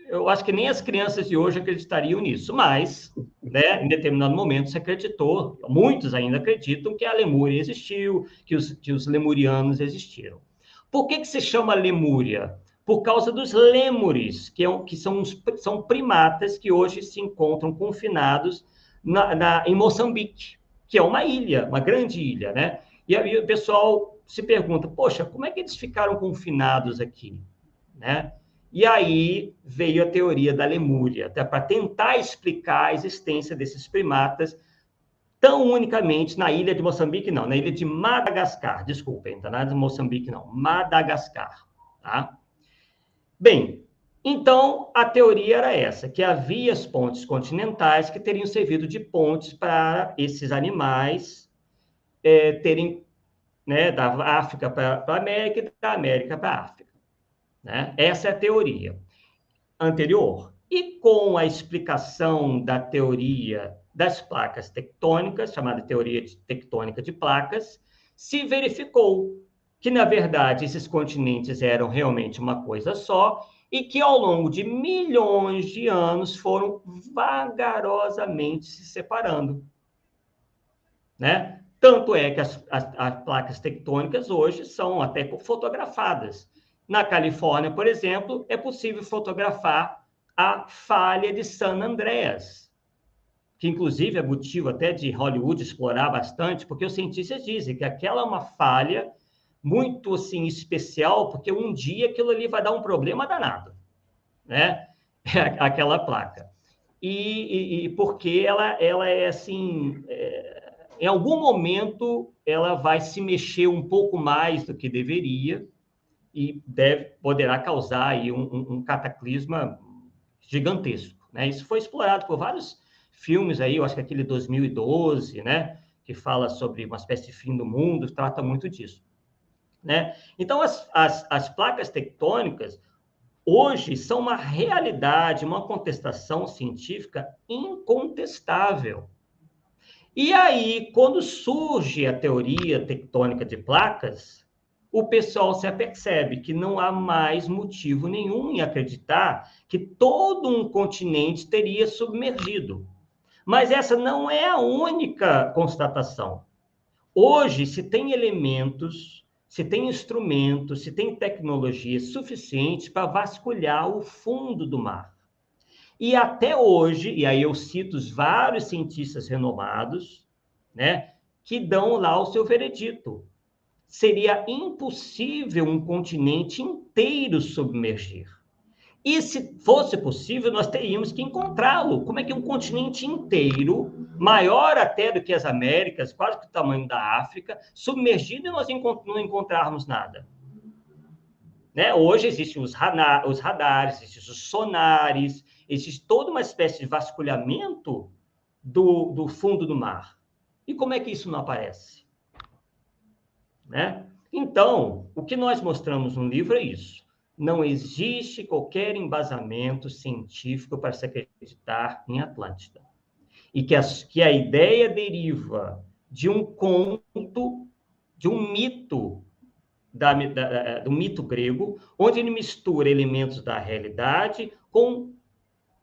B: Eu acho que nem as crianças de hoje acreditariam nisso, mas, né, em determinado momento se acreditou, muitos ainda acreditam que a Lemúria existiu, que os lemurianos existiram. Por que se chama Lemúria? Por causa dos lêmures, que são primatas que hoje se encontram confinados em Moçambique, que é uma ilha, uma grande ilha, né? E aí o pessoal se pergunta, poxa, como é que eles ficaram confinados aqui, né? E aí veio a teoria da Lemúria, para tentar explicar a existência desses primatas tão unicamente na ilha de Moçambique, não, na ilha de Madagascar, desculpem, tá? Não é de Moçambique, não, Madagascar, tá? Bem, então a teoria era essa, que havia as pontes continentais que teriam servido de pontes para esses animais terem, né, da África para a América e da América para a África. Né? Essa é a teoria anterior. E com a explicação da teoria das placas tectônicas, chamada teoria tectônica de placas, se verificou que, na verdade, esses continentes eram realmente uma coisa só e que, ao longo de milhões de anos, foram vagarosamente se separando. Né? Tanto é que as placas tectônicas hoje são até fotografadas. Na Califórnia, por exemplo, é possível fotografar a falha de San Andreas, que inclusive é motivo até de Hollywood explorar bastante, porque os cientistas dizem que aquela é uma falha muito assim, especial, porque um dia aquilo ali vai dar um problema danado, né? Aquela placa. E porque ela é assim... em algum momento, ela vai se mexer um pouco mais do que deveria, e poderá causar aí um cataclisma gigantesco. Né? Isso foi explorado por vários filmes aí, eu acho que aquele 2012, né, que fala sobre uma espécie de fim do mundo, trata muito disso. Né? Então, as placas tectônicas, hoje, são uma realidade, uma contestação científica incontestável. E aí, quando surge a teoria tectônica de placas, o pessoal se apercebe que não há mais motivo nenhum em acreditar que todo um continente teria submergido. Mas essa não é a única constatação. Hoje se tem elementos se tem instrumentos, se tem tecnologia suficiente para vasculhar o fundo do mar. E até hoje, e aí eu cito os vários cientistas renomados, né, que dão lá o seu veredito. Seria impossível um continente inteiro submergir. E se fosse possível, nós teríamos que encontrá-lo. Como é que um continente inteiro, maior até do que as Américas, quase que o tamanho da África, submergido e nós não encontrarmos nada? Né? Hoje existem os radares, existem os sonares, existe toda uma espécie de vasculhamento do fundo do mar. E como é que isso não aparece? Né? Então, o que nós mostramos no livro é isso. Não existe qualquer embasamento científico para se acreditar em Atlântida. E que a ideia deriva de um conto, de um mito, do mito grego, onde ele mistura elementos da realidade com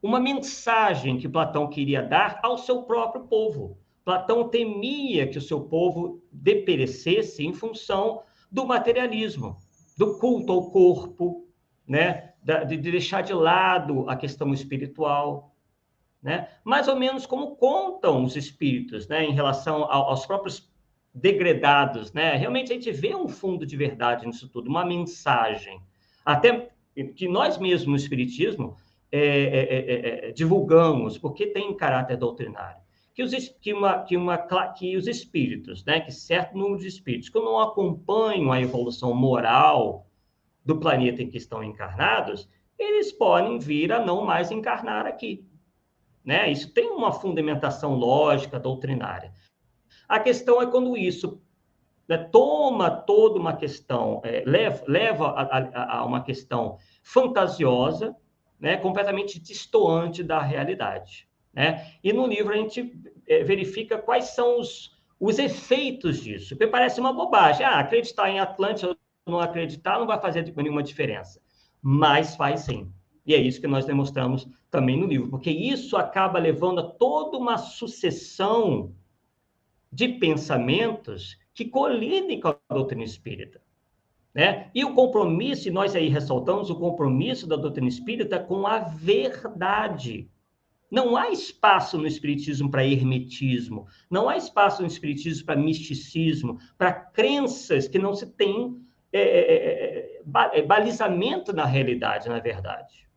B: uma mensagem que Platão queria dar ao seu próprio povo. Platão temia que o seu povo deperecesse em função do materialismo, do culto ao corpo, né? De deixar de lado a questão espiritual, né? Mais ou menos como contam os espíritos, né? Em relação aos próprios degredados, né? Realmente a gente vê um fundo de verdade nisso tudo, uma mensagem. Até que nós mesmos no Espiritismo divulgamos, porque tem caráter doutrinário. Que os espíritos, né? Que certo número de espíritos que não acompanham a evolução moral do planeta em que estão encarnados, eles podem vir a não mais encarnar aqui. Né? Isso tem uma fundamentação lógica, doutrinária. A questão é quando isso, né, toma toda uma questão, leva a uma questão fantasiosa, né, completamente distoante da realidade. Né? E no livro a gente verifica quais são os efeitos disso, porque parece uma bobagem. Acreditar em Atlântida ou não acreditar não vai fazer nenhuma diferença, mas faz sim. E é isso que nós demonstramos também no livro, porque isso acaba levando a toda uma sucessão de pensamentos que colidem com a doutrina espírita. Né? E o compromisso, e nós aí ressaltamos o compromisso da doutrina espírita com a verdade. Não há espaço no espiritismo para hermetismo, não há espaço no espiritismo para misticismo, para crenças que não se tem balizamento na realidade, na verdade.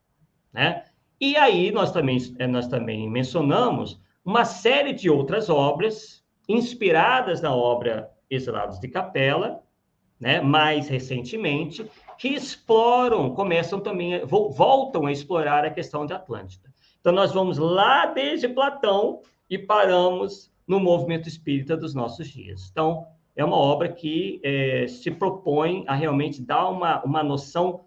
B: Né? E aí nós também mencionamos uma série de outras obras inspiradas na obra Exilados de Capela, né, mais recentemente, que voltam a explorar a questão de Atlântida. Então, nós vamos lá desde Platão e paramos no movimento espírita dos nossos dias. Então, é uma obra que se propõe a realmente dar uma noção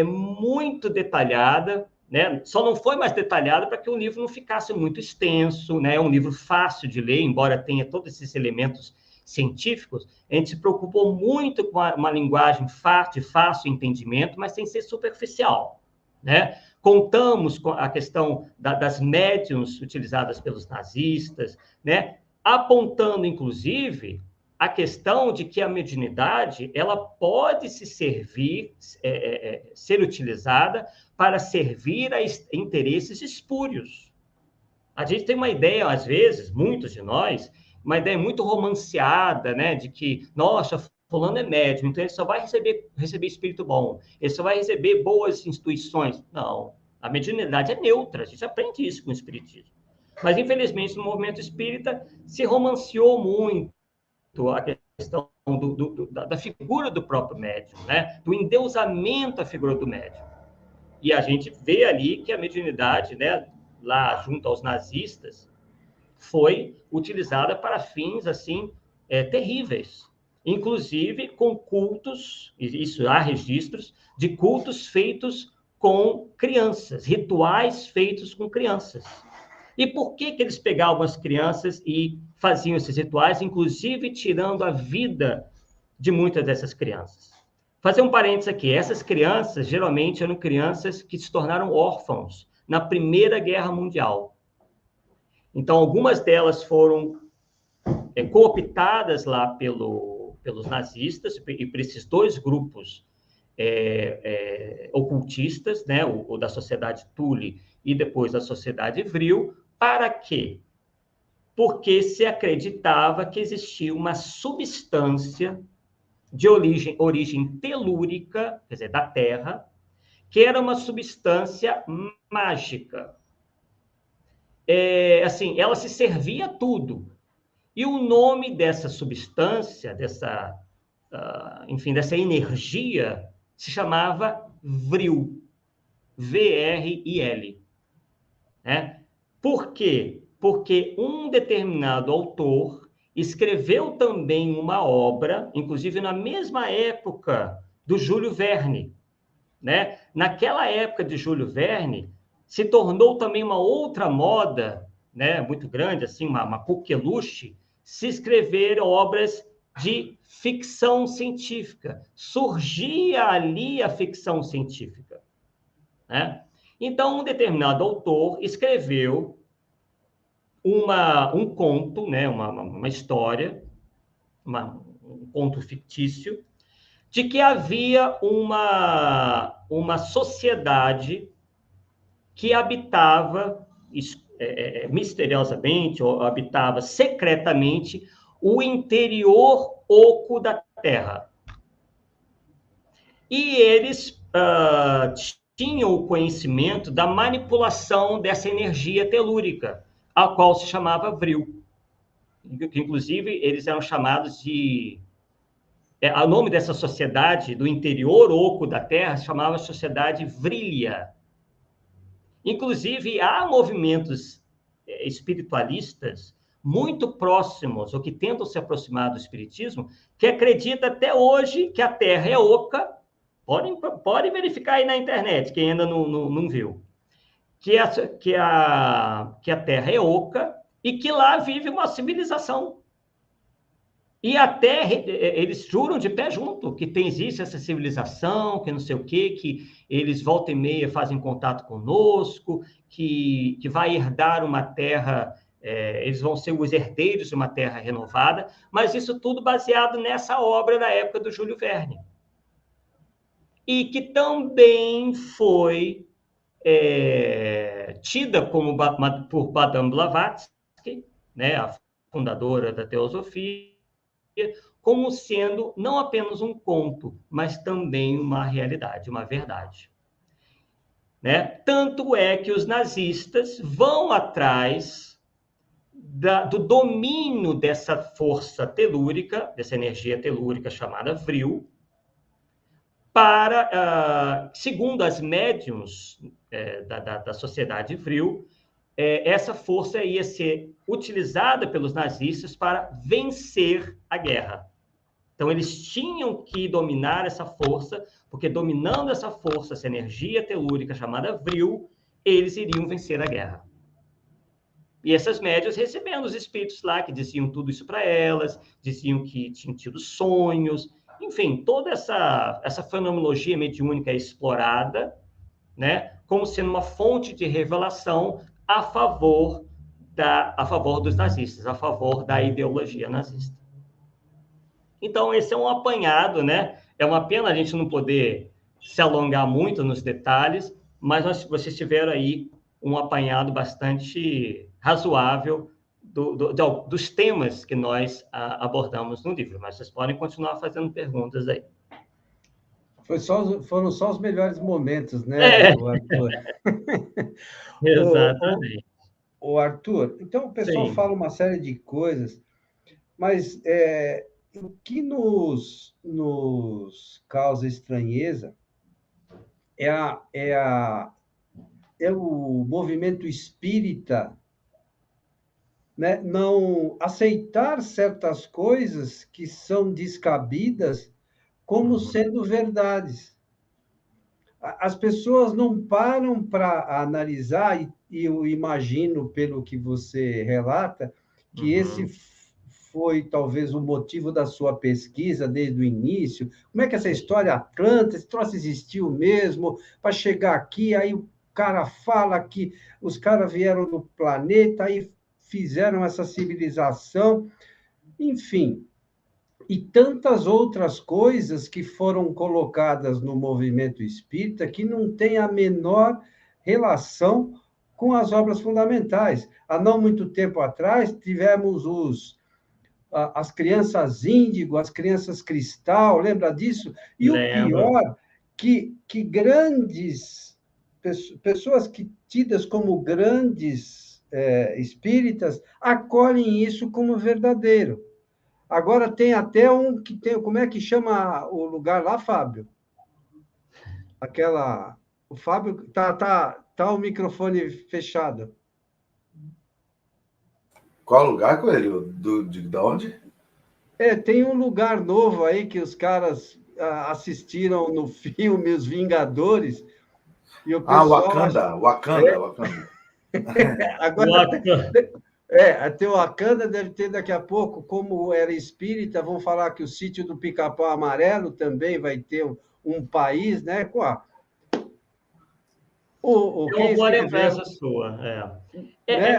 B: muito detalhada, né? Só não foi mais detalhada para que o livro não ficasse muito extenso, né? É um livro fácil de ler, embora tenha todos esses elementos científicos. A gente se preocupou muito com uma linguagem de fácil entendimento, mas sem ser superficial, né? Contamos com a questão das médiuns utilizadas pelos nazistas, né? Apontando, inclusive, a questão de que a mediunidade ela pode ser utilizada para servir a interesses espúrios. A gente tem uma ideia, às vezes, muitos de nós, uma ideia muito romanceada, né, de que, nossa, fulano é médium, então ele só vai receber espírito bom, ele só vai receber boas instituições. Não, a mediunidade é neutra, a gente aprende isso com o espiritismo. Mas, infelizmente, no movimento espírita se romanceou muito a questão da figura do próprio médium, né? Do endeusamento à figura do médium. E a gente vê ali que a mediunidade, né, lá junto aos nazistas, foi utilizada para fins assim terríveis, inclusive com cultos, isso há registros de cultos feitos com crianças, rituais feitos com crianças. E por que eles pegavam as crianças e faziam esses rituais, inclusive tirando a vida de muitas dessas crianças? Fazer um parênteses aqui, essas crianças geralmente eram crianças que se tornaram órfãos na Primeira Guerra Mundial. Então, algumas delas foram cooptadas lá pelo pelos nazistas e por esses dois grupos ocultistas, né, o da Sociedade Thule e depois da Sociedade Vril. Para quê? Porque se acreditava que existia uma substância de origem telúrica, quer dizer, da Terra, que era uma substância mágica. Assim, ela se servia a tudo. E o nome dessa substância, dessa energia, se chamava Vril. V-R-I-L. Né? Por quê? Porque um determinado autor escreveu também uma obra, inclusive na mesma época do Júlio Verne. Né? Naquela época de Júlio Verne, se tornou também uma outra moda, né, muito grande, assim, uma coqueluche, se escrever obras de ficção científica. Surgia ali a ficção científica. Né? Então, um determinado autor escreveu um conto, né, uma história, um conto fictício, de que havia uma sociedade que habitava misteriosamente, ou habitava secretamente, o interior oco da Terra. E eles tinham o conhecimento da manipulação dessa energia telúrica, a qual se chamava Vril. Inclusive, eles eram chamados de... o nome dessa sociedade do interior oco da Terra se chamava Sociedade Vrília. Inclusive, há movimentos espiritualistas muito próximos, ou que tentam se aproximar do espiritismo, que acredita até hoje que a Terra é oca. Podem verificar aí na internet, quem ainda não viu. Que a Terra é oca e que lá vive uma civilização. E até eles juram de pé junto que existe essa civilização, que não sei o quê, que eles volta e meia fazem contato conosco, que vai herdar uma terra, eles vão ser os herdeiros de uma terra renovada, mas isso tudo baseado nessa obra da época do Júlio Verne. E que também foi tida como por Madame Blavatsky, né, a fundadora da teosofia, como sendo não apenas um conto, mas também uma realidade, uma verdade. Né? Tanto é que os nazistas vão atrás do domínio dessa força telúrica, dessa energia telúrica chamada Vril, para, segundo as médiuns da sociedade Vril, essa força ia ser utilizada pelos nazistas para vencer a guerra. Então, eles tinham que dominar essa força, porque dominando essa força, essa energia telúrica chamada Vril, eles iriam vencer a guerra. E essas médias recebendo os espíritos lá, que diziam tudo isso para elas, diziam que tinham tido sonhos, enfim, toda essa fenomenologia mediúnica explorada, né, como sendo uma fonte de revelação a favor dos nazistas, a favor da ideologia nazista. Então, esse é um apanhado, né? É uma pena a gente não poder se alongar muito nos detalhes, mas vocês tiveram aí um apanhado bastante razoável dos temas que nós abordamos no livro, mas vocês podem continuar fazendo perguntas aí.
A: Foram só os melhores momentos, né, Arthur?
B: Exatamente.
A: O Arthur, então o pessoal fala uma série de coisas, mas o que nos causa estranheza é o movimento espírita, né, não aceitar certas coisas que são descabidas como sendo verdades. As pessoas não param para analisar, e eu imagino, pelo que você relata, que esse foi talvez o motivo da sua pesquisa desde o início. Como é que essa história Atlanta, esse troço existiu mesmo, para chegar aqui, aí o cara fala que os caras vieram do planeta, aí fizeram essa civilização, enfim. e tantas outras coisas que foram colocadas no movimento espírita que não tem a menor relação com as obras fundamentais. Há não muito tempo atrás, tivemos as crianças índigo, as crianças cristal, lembra disso? E o pior, que grandes pessoas tidas como grandes espíritas acolhem isso como verdadeiro. Agora tem até um que tem, como é que chama o lugar lá, Fábio? O Fábio tá o microfone fechado.
C: Qual lugar, Coelho? De onde?
A: Tem um lugar novo aí que os caras assistiram no filme Os Vingadores. E o pessoal
C: Wakanda.
A: Agora, até o Wakanda deve ter daqui a pouco, como era espírita, vão falar que o sítio do Pica-Pau Amarelo também vai ter um país, né?
B: Eu vou levar essa sua.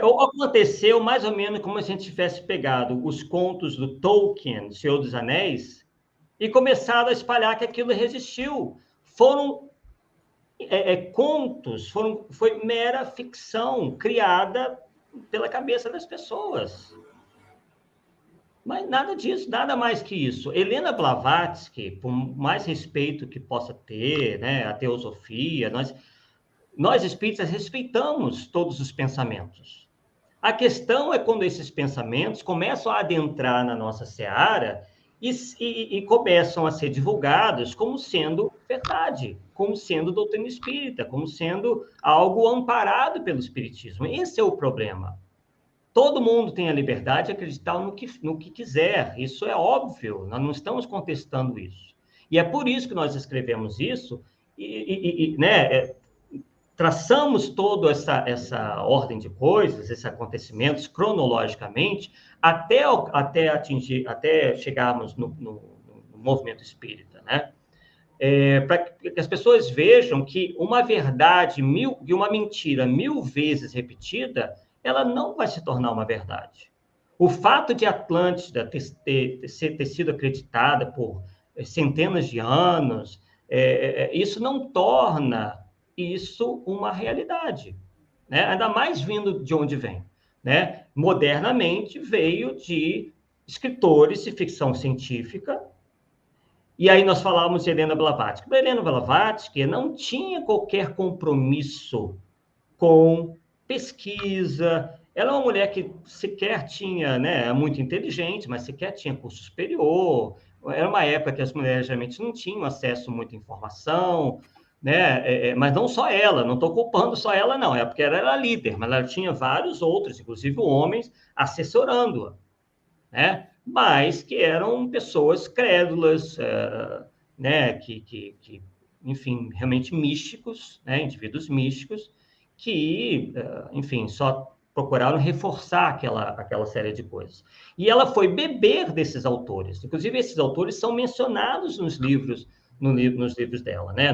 B: Aconteceu mais ou menos como se a gente tivesse pegado os contos do Tolkien, Senhor dos Anéis, e começado a espalhar que aquilo resistiu. Foram contos, foi mera ficção criada pela cabeça das pessoas. Mas nada disso, nada mais que isso. Helena Blavatsky, por mais respeito que possa ter, né, a teosofia, nós espíritas respeitamos todos os pensamentos. A questão é quando esses pensamentos começam a adentrar na nossa seara e começam a ser divulgados como sendo verdade, como sendo doutrina espírita, como sendo algo amparado pelo espiritismo. Esse é o problema. Todo mundo tem a liberdade de acreditar no que quiser, isso é óbvio, nós não estamos contestando isso. E é por isso que nós escrevemos isso traçamos toda essa ordem de coisas, esses acontecimentos cronologicamente, até chegarmos no movimento espírita, né? Para que as pessoas vejam que uma verdade e uma mentira 1000 vezes repetida, ela não vai se tornar uma verdade. O fato de Atlântida ter sido acreditada por centenas de anos, isso não torna isso uma realidade, né? Ainda mais vindo de onde vem, né? Modernamente veio de escritores de ficção científica, e aí nós falávamos de Helena Blavatsky. Helena Blavatsky não tinha qualquer compromisso com pesquisa, ela é uma mulher que sequer tinha, né, muito inteligente, mas sequer tinha curso superior, era uma época que as mulheres geralmente não tinham acesso a muita informação, né? Mas não só ela, não estou culpando só ela, não, porque ela era líder, mas ela tinha vários outros, inclusive homens, assessorando-a, né? Mas que eram pessoas crédulas, né? Que, enfim, realmente místicos, né? Indivíduos místicos, que, enfim, só procuraram reforçar aquela série de coisas. E ela foi beber desses autores, inclusive esses autores são mencionados nos livros dela, né?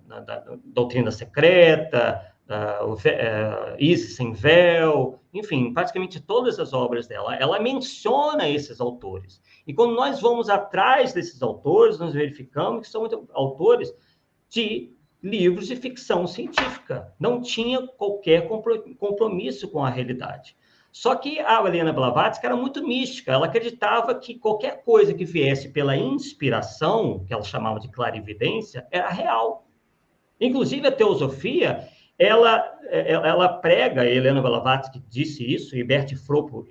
B: Na Doutrina Secreta, Isis Sem Véu, enfim, praticamente todas as obras dela, ela menciona esses autores. E quando nós vamos atrás desses autores, nós verificamos que são autores de livros de ficção científica, não tinha qualquer compromisso com a realidade. Só que a Helena Blavatsky era muito mística, ela acreditava que qualquer coisa que viesse pela inspiração, que ela chamava de clarividência, era real. Inclusive, a teosofia, ela prega, a Helena Blavatsky disse isso, e Bert Fropo,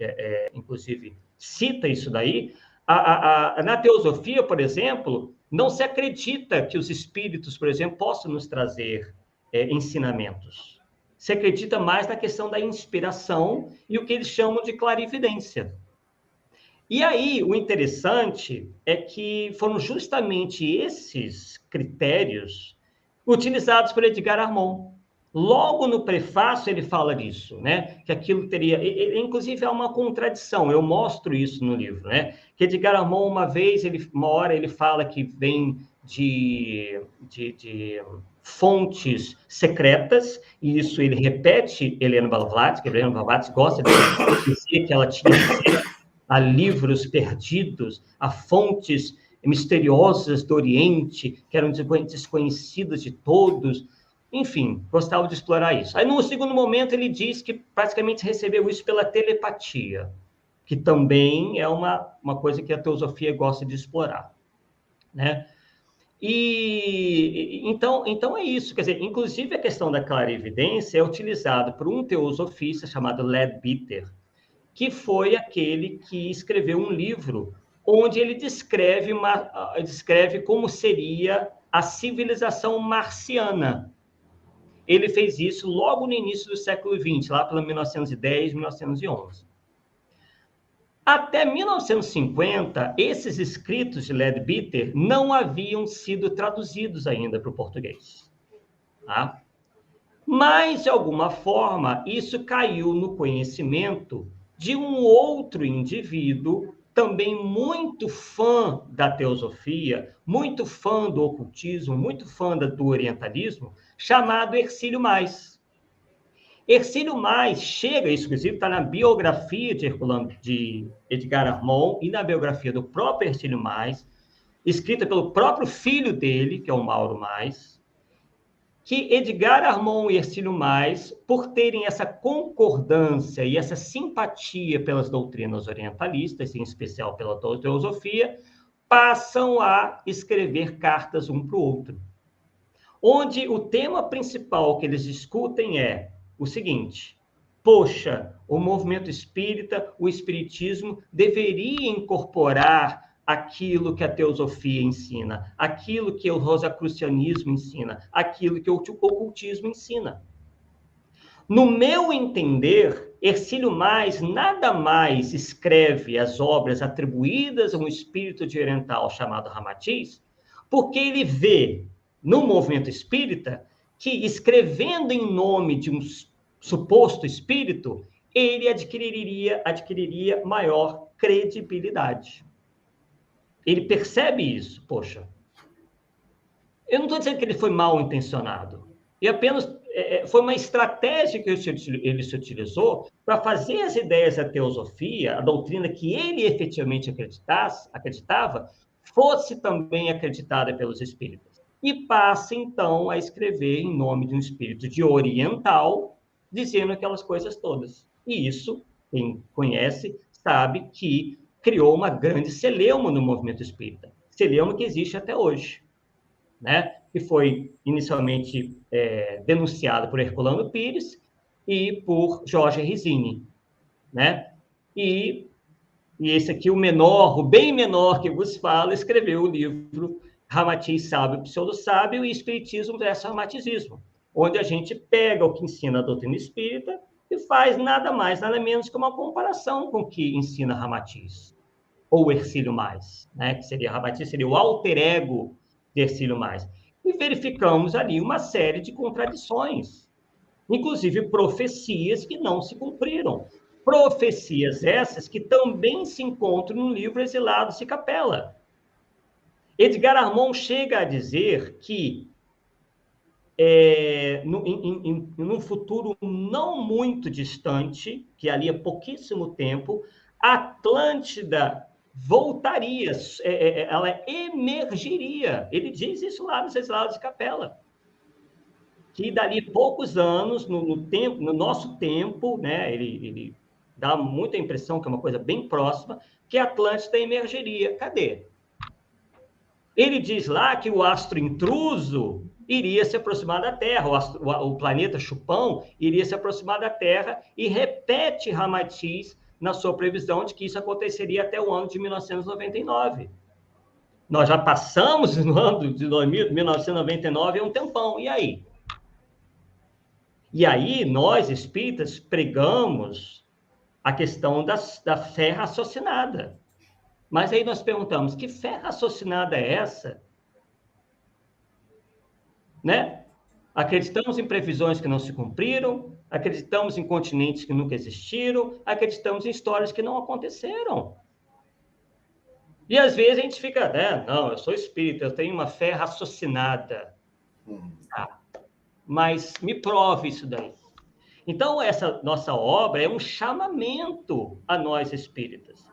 B: inclusive, cita isso daí, na teosofia, por exemplo, não se acredita que os espíritos, por exemplo, possam nos trazer ensinamentos. Se acredita mais na questão da inspiração e o que eles chamam de clarividência. E aí, o interessante é que foram justamente esses critérios utilizados por Edgar Armand. Logo no prefácio ele fala disso, né? Que aquilo teria... Inclusive, há uma contradição, eu mostro isso no livro, né? Que Edgar Armand, uma hora ele fala que vem de fontes secretas, e isso ele repete Helena Blavatsky gosta de dizer que ela tinha a livros perdidos, a fontes misteriosas do Oriente, que eram desconhecidas de todos. Enfim, gostava de explorar isso. Aí, no segundo momento, ele diz que praticamente recebeu isso pela telepatia, que também é uma coisa que a teosofia gosta de explorar, né? E então é isso, quer dizer, inclusive a questão da clarividência é utilizada por um teosofista chamado Leadbeater, que foi aquele que escreveu um livro onde ele descreve como seria a civilização marciana. Ele fez isso logo no início do século XX, lá pela 1910, 1911. Até 1950, esses escritos de Leadbeater não haviam sido traduzidos ainda para o português. Tá? Mas, de alguma forma, isso caiu no conhecimento de um outro indivíduo, também muito fã da teosofia, muito fã do ocultismo, muito fã do orientalismo, chamado Hercílio Mais. Hercílio Mais chega, isso inclusive está na biografia de Edgar Armand e na biografia do próprio Hercílio Mais, escrita pelo próprio filho dele, que é o Mauro Mais, que Edgar Armand e Hercílio Mais, por terem essa concordância e essa simpatia pelas doutrinas orientalistas, em especial pela teosofia, passam a escrever cartas um para o outro, onde o tema principal que eles discutem é o seguinte: poxa, o movimento espírita, o espiritismo, deveria incorporar aquilo que a teosofia ensina, aquilo que o rosacrucianismo ensina, aquilo que o ocultismo ensina. No meu entender, Hercílio Mais nada mais escreve as obras atribuídas a um espírito de oriental chamado Ramatiz, porque ele vê no movimento espírita que, escrevendo em nome de um suposto espírito, ele adquiriria maior credibilidade. Ele percebe isso. Poxa, eu não estou dizendo que ele foi mal intencionado, e apenas foi uma estratégia que ele se utilizou para fazer as ideias da teosofia, a doutrina que ele efetivamente acreditava, fosse também acreditada pelos espíritas. E passa, então, a escrever em nome de um espírito de oriental, dizendo aquelas coisas todas. E isso, quem conhece, sabe que criou uma grande celeuma no movimento espírita. Celeuma que existe até hoje, né? Que foi inicialmente denunciado por Herculano Pires e por Jorge Rizzini, né? E esse aqui, o bem menor que vos fala, escreveu o livro Ramatiz Sábio, Pseudo-Sábio e Espiritismo versus Ramatizismo, onde a gente pega o que ensina a doutrina espírita e faz nada mais, nada menos que uma comparação com o que ensina Ramatiz, ou Hercílio Mais, né? Que seria Ramatiz, seria o alter ego de Hercílio Mais. E verificamos ali uma série de contradições, inclusive profecias que não se cumpriram. Profecias essas que também se encontram no livro Exilados e Capela. Edgar Armand chega a dizer que, num futuro não muito distante, que ali há pouquíssimo tempo, a Atlântida voltaria, ela emergiria. Ele diz isso lá nos Exilados de Capela. Que dali poucos anos, no nosso tempo, né, ele dá muita impressão que é uma coisa bem próxima, que a Atlântida emergiria. Cadê? Ele diz lá que o astro intruso iria se aproximar da Terra, o planeta Chupão iria se aproximar da Terra, e repete Ramatiz na sua previsão de que isso aconteceria até o ano de 1999. Nós já passamos no ano de 1999, é um tempão, e aí? E aí, nós, espíritas, pregamos a questão da fé raciocinada. Mas aí nós perguntamos, que fé raciocinada é essa? Né? Acreditamos em previsões que não se cumpriram, acreditamos em continentes que nunca existiram, acreditamos em histórias que não aconteceram. E às vezes a gente fica, não, eu sou espírita, eu tenho uma fé raciocinada. Mas me prove isso daí. Então, essa nossa obra é um chamamento a nós espíritas.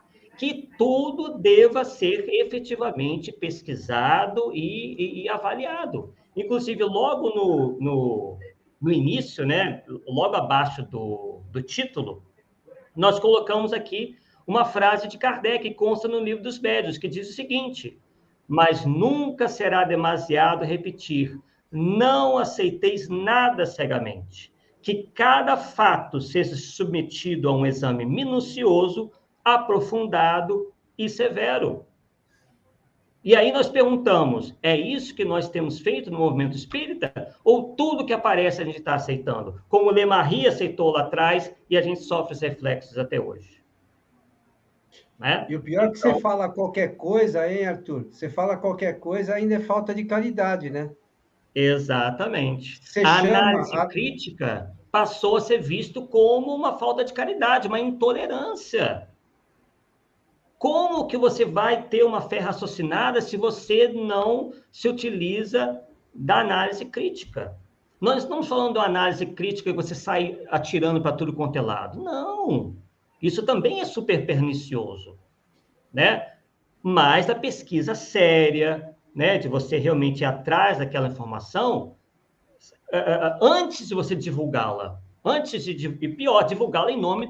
B: que tudo deva ser efetivamente pesquisado e avaliado. Inclusive, logo no início, né, logo abaixo do título, nós colocamos aqui uma frase de Kardec, que consta no Livro dos Médiuns, que diz o seguinte: mas nunca será demasiado repetir, não aceiteis nada cegamente, que cada fato seja submetido a um exame minucioso, aprofundado e severo. E aí nós perguntamos, é isso que nós temos feito no movimento espírita? Ou tudo que aparece a gente está aceitando? Como o Lemarri aceitou lá atrás e a gente sofre os reflexos até hoje. Né?
A: E o pior é que você fala qualquer coisa, hein, Arthur? Você fala qualquer coisa, ainda é falta de caridade, né?
B: Exatamente.
A: Você
B: A
A: chama...
B: análise crítica passou a ser visto como uma falta de caridade, uma intolerância. Como que você vai ter uma fé raciocinada se você não se utiliza da análise crítica? Nós não estamos falando de uma análise crítica que você sai atirando para tudo quanto é lado. Não. Isso também é super pernicioso, né? Mas a pesquisa séria, né, de você realmente ir atrás daquela informação, antes de você divulgá-la, e pior, divulgá-la em nome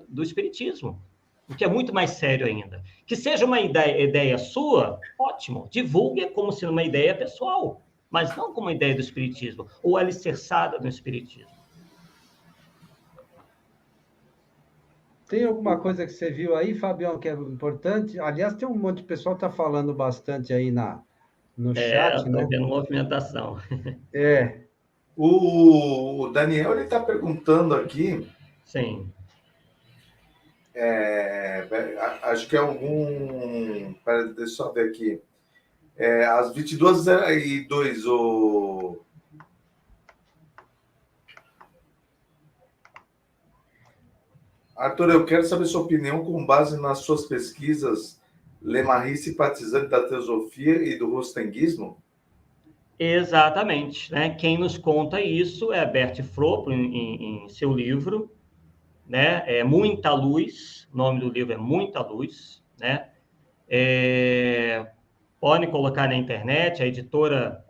B: do espiritismo, o que é muito mais sério ainda. Que seja uma ideia sua, ótimo, divulgue como sendo uma ideia pessoal, mas não como uma ideia do espiritismo, ou alicerçada no espiritismo.
A: Tem alguma coisa que você viu aí, Fabião, que é importante? Aliás, tem um monte de pessoal que está falando bastante aí no chat,
B: Estou
A: né?
B: vendo movimentação.
A: É.
C: O Daniel ele está perguntando aqui.
B: Sim.
C: Acho que é algum. Pera, deixa eu só ver aqui. Às 22h02, Arthur, eu quero saber sua opinião com base nas suas pesquisas. Lemarri simpatizante da teosofia e do rostenguismo?
B: Exatamente, né? Quem nos conta isso é Bert Fropp, em seu livro, né? É Muita Luz, o nome do livro é Muita Luz, né? Podem colocar na internet, a editora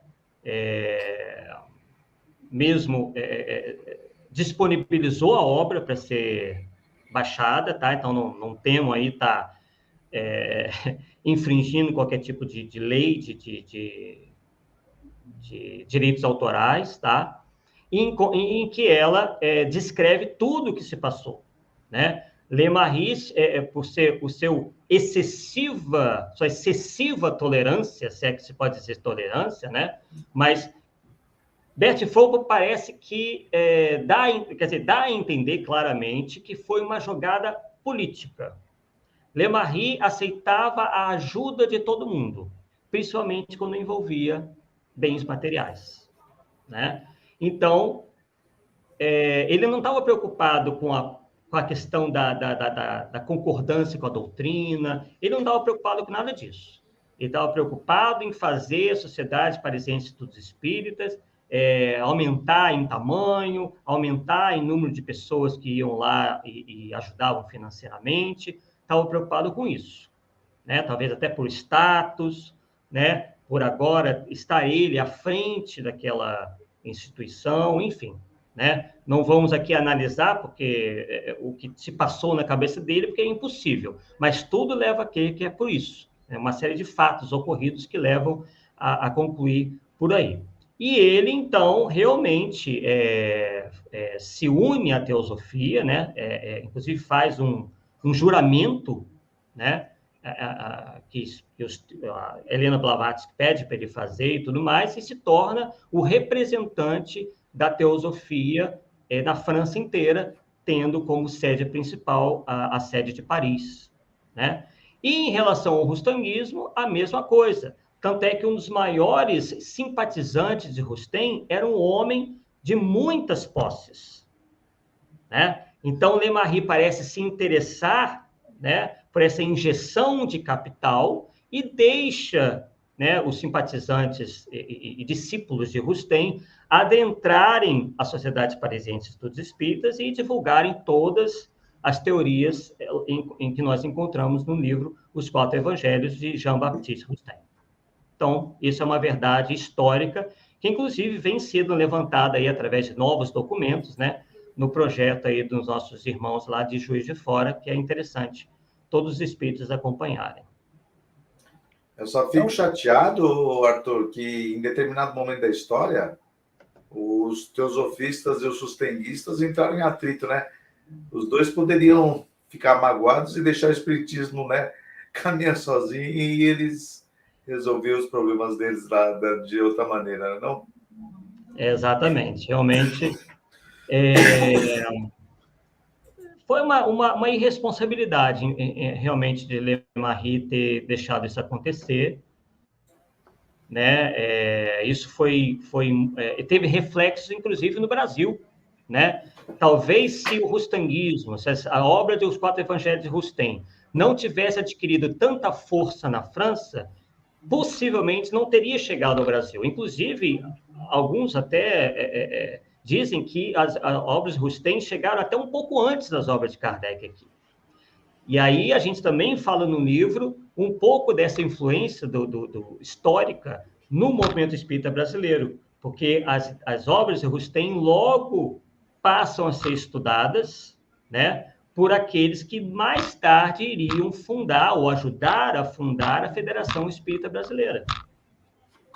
B: mesmo disponibilizou a obra para ser baixada, tá? Então não temo aí estar infringindo qualquer tipo de lei de direitos autorais, tá? Em que ela descreve tudo o que se passou, né? Lemarri, por ser sua excessiva tolerância, se é que se pode dizer tolerância, né? Mas Bert Fropp parece que dá a entender claramente que foi uma jogada política. Lemarri aceitava a ajuda de todo mundo, principalmente quando envolvia bens materiais, né? Então, ele não estava preocupado com a questão da concordância com a doutrina, ele não estava preocupado com nada disso. Ele estava preocupado em fazer a Sociedade Parisiense de Estudos Espíritas aumentar em tamanho, aumentar em número de pessoas que iam lá e ajudavam financeiramente, estava preocupado com isso, né? Talvez até por status, né? Por agora estar ele à frente daquela instituição, enfim, né? Não vamos aqui analisar porque o que se passou na cabeça dele, porque é impossível, mas tudo leva a que é por isso, é uma série de fatos ocorridos que levam a concluir por aí. E ele, então, realmente se une à teosofia, né? Inclusive faz um juramento, né? Que a Helena Blavatsky pede para ele fazer e tudo mais, e se torna o representante da teosofia na França inteira, tendo como sede principal a sede de Paris, né? E em relação ao rustanguismo, a mesma coisa. Tanto é que um dos maiores simpatizantes de Rustem era um homem de muitas posses, né? Então, Lemarri parece se interessar, né, por essa injeção de capital e deixa, né, os simpatizantes e discípulos de Rustem adentrarem a Sociedade Parisiense de Estudos Espíritas e divulgarem todas as teorias em que nós encontramos no livro Os Quatro Evangelhos, de Jean-Baptiste Rustin. Então, isso é uma verdade histórica, que inclusive vem sendo levantada aí através de novos documentos, né, no projeto aí dos nossos irmãos lá de Juiz de Fora, que é interessante todos os espíritos acompanharem.
C: Eu só fico chateado, Arthur, que em determinado momento da história, os teosofistas e os sustenguistas entraram em atrito, né? Os dois poderiam ficar magoados e deixar o espiritismo, né, caminhar sozinho, e eles resolveram os problemas deles lá de outra maneira, não?
B: Exatamente. Realmente, foi uma irresponsabilidade, realmente, de Le Marie ter deixado isso acontecer, né? Isso teve reflexos, inclusive, no Brasil, né? Talvez se o rustanguismo, se a obra dos Quatro Evangelhos de Rustin não tivesse adquirido tanta força na França, possivelmente não teria chegado ao Brasil. Inclusive, alguns até dizem que as obras de Rustin chegaram até um pouco antes das obras de Kardec aqui. E aí a gente também fala no livro um pouco dessa influência histórica no movimento espírita brasileiro, porque as obras de Rustin logo passam a ser estudadas, né, por aqueles que mais tarde iriam fundar ou ajudar a fundar a Federação Espírita Brasileira,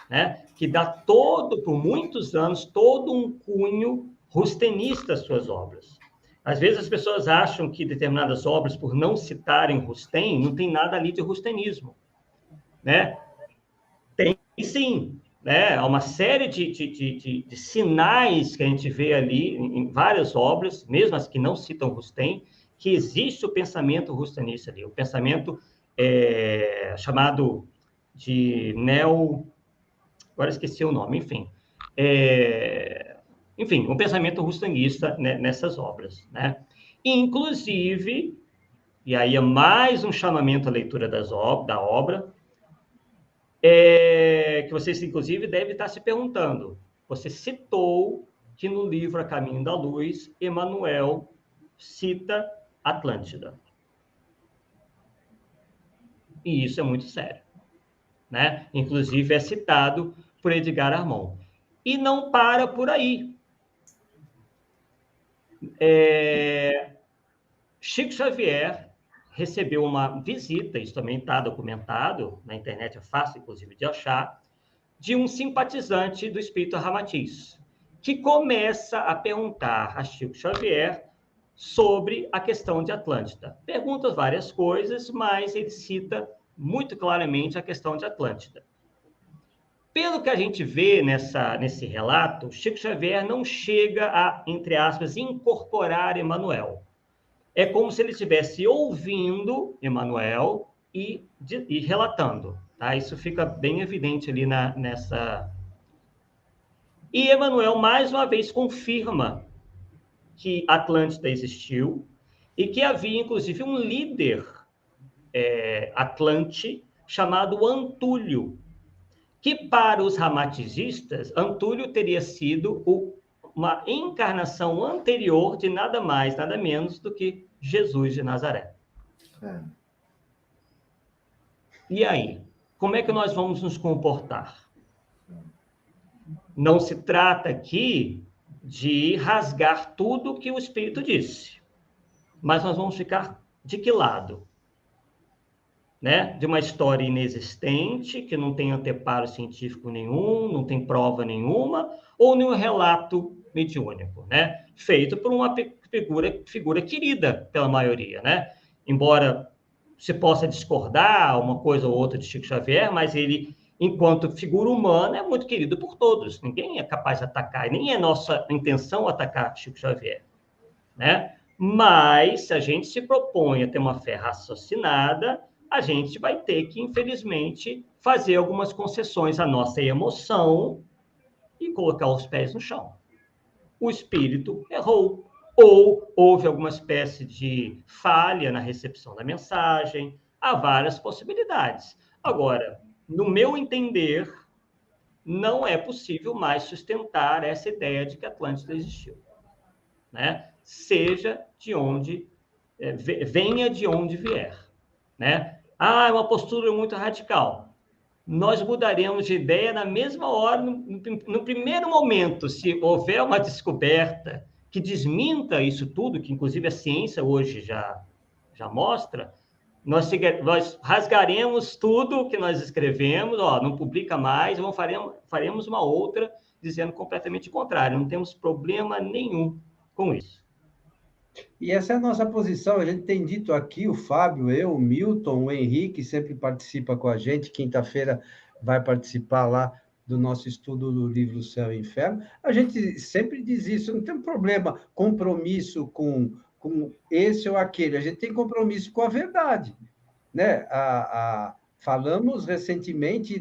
B: né, que dá por muitos anos, todo um cunho rustenista às suas obras. Às vezes as pessoas acham que determinadas obras, por não citarem Rustin, não tem nada ali de rustenismo, né? Tem sim, né? Há uma série de sinais que a gente vê ali em várias obras, mesmo as que não citam Rustin, que existe o pensamento rustenista ali, o pensamento chamado de agora esqueci o nome, enfim. Enfim, um pensamento rustanguista, né, nessas obras, né? Inclusive, e aí é mais um chamamento à leitura da obra, que vocês, inclusive, devem estar se perguntando. Você citou que no livro A Caminho da Luz, Emmanuel cita Atlântida. E isso é muito sério, né? Inclusive, é citado por Edgar Armand. E não para por aí. Chico Xavier recebeu uma visita, isso também está documentado, na internet é fácil, inclusive, de achar, de um simpatizante do espírito Ramatiz, que começa a perguntar a Chico Xavier sobre a questão de Atlântida. Pergunta várias coisas, mas ele cita muito claramente a questão de Atlântida. Pelo que a gente vê nesse relato, Chico Xavier não chega a, entre aspas, incorporar Emmanuel. É como se ele estivesse ouvindo Emmanuel e relatando. Tá? Isso fica bem evidente ali nessa... E Emmanuel, mais uma vez, confirma que Atlântida existiu e que havia, inclusive, um líder atlante chamado Antúlio, que para os ramatizistas, Antúlio teria sido uma encarnação anterior de nada mais, nada menos do que Jesus de Nazaré. E aí? Como é que nós vamos nos comportar? Não se trata aqui de rasgar tudo o que o Espírito disse, mas nós vamos ficar de que lado? Né? De uma história inexistente, que não tem anteparo científico nenhum, não tem prova nenhuma, ou de um relato mediúnico, né? Feito por uma figura querida pela maioria, né? Embora se possa discordar uma coisa ou outra de Chico Xavier, mas ele, enquanto figura humana, é muito querido por todos. Ninguém é capaz de atacar, nem é nossa intenção atacar Chico Xavier, né? Mas, se a gente se propõe a ter uma fé raciocinada, a gente vai ter que, infelizmente, fazer algumas concessões à nossa emoção e colocar os pés no chão. O espírito errou, ou houve alguma espécie de falha na recepção da mensagem. Há várias possibilidades. Agora, no meu entender, não é possível mais sustentar essa ideia de que Atlântida existiu, né? Seja de onde venha de onde vier, né? Ah, é uma postura muito radical. Nós mudaremos de ideia na mesma hora, no primeiro momento, se houver uma descoberta que desminta isso tudo, que inclusive a ciência hoje já mostra, nós rasgaremos tudo que nós escrevemos, não publica mais, faremos uma outra dizendo completamente o contrário, não temos problema nenhum com isso.
A: E essa é a nossa posição. A gente tem dito aqui, o Fábio, eu, o Milton, o Henrique sempre participa com a gente. Quinta-feira vai participar lá do nosso estudo do livro Céu e Inferno. A gente sempre diz isso, não tem problema, compromisso com esse ou aquele. A gente tem compromisso com a verdade, né? Falamos recentemente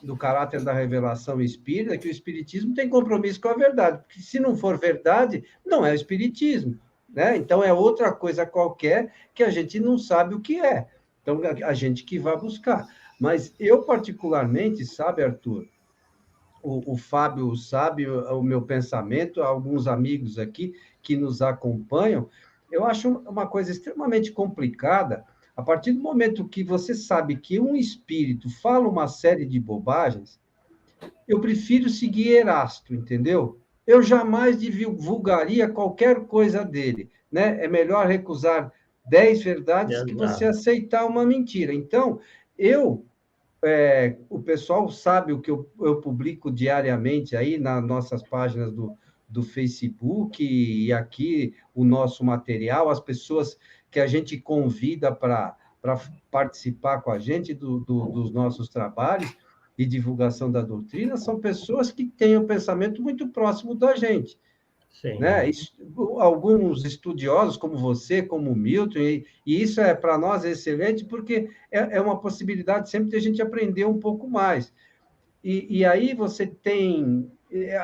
A: do caráter da revelação espírita, que o espiritismo tem compromisso com a verdade, porque se não for verdade, não é o espiritismo, né? Então é outra coisa qualquer que a gente não sabe o que é. Então a gente que vai buscar. Mas eu particularmente, sabe, Arthur, o Fábio sabe o meu pensamento, alguns amigos aqui que nos acompanham, eu acho uma coisa extremamente complicada. A partir do momento que você sabe que um espírito fala uma série de bobagens, eu prefiro seguir Erasto, entendeu? Eu jamais divulgaria qualquer coisa dele, né? É melhor recusar 10 verdades que você aceitar uma mentira. Então, o pessoal sabe o que eu publico diariamente aí nas nossas páginas do Facebook e aqui o nosso material, as pessoas que a gente convida para participar com a gente dos nossos trabalhos e divulgação da doutrina, são pessoas que têm um pensamento muito próximo da gente.
B: Sim.
A: Né? Alguns estudiosos, como você, como o Milton, e isso para nós é excelente, porque é uma possibilidade sempre de a gente aprender um pouco mais. E aí você tem...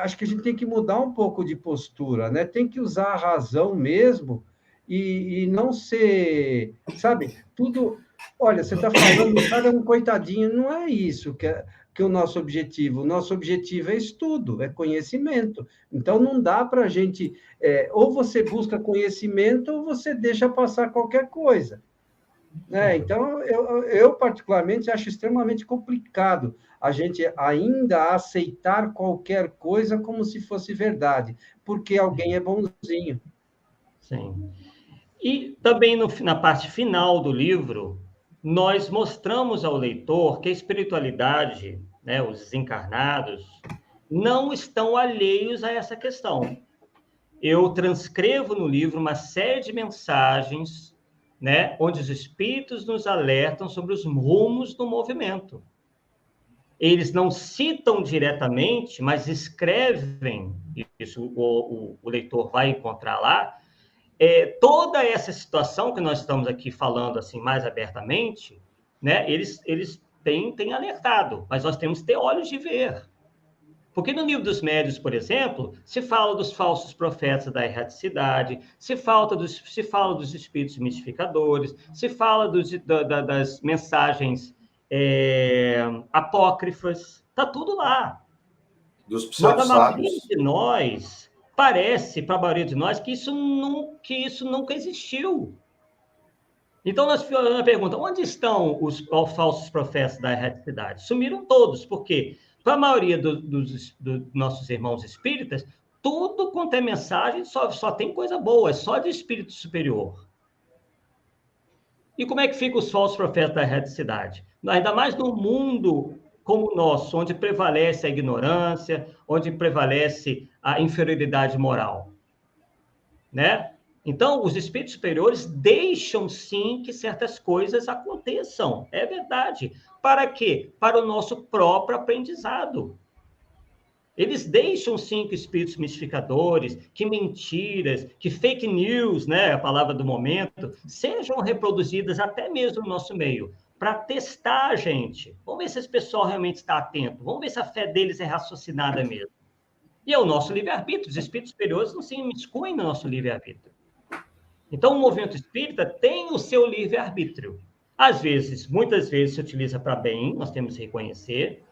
A: Acho que a gente tem que mudar um pouco de postura, né? Tem que usar a razão mesmo e não ser... Sabe? Tudo... Olha, você está falando, o cara é um coitadinho. Não é isso que é o nosso objetivo. O nosso objetivo é estudo, é conhecimento. Então, não dá para a gente... ou você busca conhecimento ou você deixa passar qualquer coisa. Né? Então, eu particularmente acho extremamente complicado a gente ainda aceitar qualquer coisa como se fosse verdade, porque alguém é bonzinho.
B: Sim. E também na parte final do livro, nós mostramos ao leitor que a espiritualidade, né, os desencarnados, não estão alheios a essa questão. Eu transcrevo no livro uma série de mensagens, né, onde os espíritos nos alertam sobre os rumos do movimento. Eles não citam diretamente, mas escrevem, isso o leitor vai encontrar lá, toda essa situação que nós estamos aqui falando assim mais abertamente, né, eles têm alertado, mas nós temos que ter olhos de ver. Porque no livro dos médiuns, por exemplo, se fala dos falsos profetas da erraticidade, se fala dos espíritos mistificadores, se fala das mensagens apócrifas, está tudo lá.
C: Dos
B: Mas a maioria
C: pseudo-sábios.
B: de nós, parece, para a maioria de nós, que isso nunca existiu. Então, nós fizemos a pergunta, onde estão os falsos profetas da erraticidade? Sumiram todos, porque para a maioria dos nossos irmãos espíritas, tudo quanto é mensagem só tem coisa boa, é só de espírito superior. E como é que ficam os falsos profetas da erraticidade? Ainda mais num mundo como o nosso, onde prevalece a ignorância, onde prevalece a inferioridade moral, né? Então, os espíritos superiores deixam, sim, que certas coisas aconteçam. É verdade. Para quê? Para o nosso próprio aprendizado. Eles deixam, sim, que espíritos mistificadores, que mentiras, que fake news, né, a palavra do momento, sejam reproduzidas até mesmo no nosso meio, para testar a gente. Vamos ver se esse pessoal realmente está atento. Vamos ver se a fé deles é raciocinada mesmo. E é o nosso livre-arbítrio. Os espíritos superiores não se imiscuem no nosso livre-arbítrio. Então, o movimento espírita tem o seu livre-arbítrio. Às vezes, muitas vezes, se utiliza para bem, nós temos que reconhecer.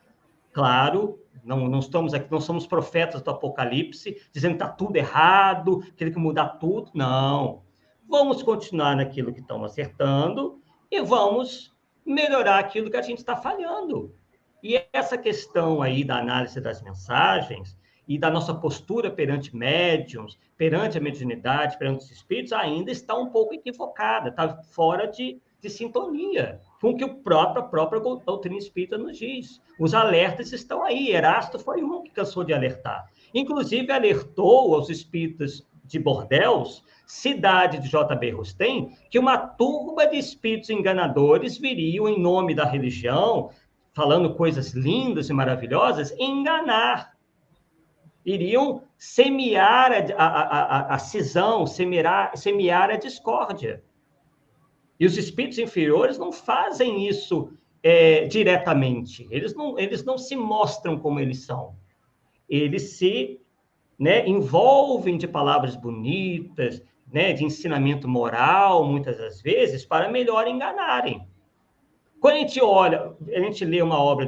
B: Claro, não estamos aqui, não somos profetas do Apocalipse, dizendo que está tudo errado, que tem que mudar tudo. Não. vamos continuar naquilo que estamos acertando e vamos melhorar aquilo que a gente está falhando. E essa questão aí da análise das mensagens e da nossa postura perante médiums, perante a mediunidade, perante os espíritos, ainda está um pouco equivocada, está fora de sintonia com o que a própria doutrina espírita nos diz. Os alertas estão aí. Erasto foi um que cansou de alertar. Inclusive, alertou aos espíritas de Bordeaux, cidade de J.B. Rustem, que uma turba de espíritos enganadores viriam em nome da religião, falando coisas lindas e maravilhosas, enganar. Iriam semear a cisão, semear a discórdia. E os espíritos inferiores não fazem isso diretamente. Eles não se mostram como eles são. Eles se envolvem de palavras bonitas, de ensinamento moral, muitas das vezes, para melhor enganarem. Quando a gente lê a obra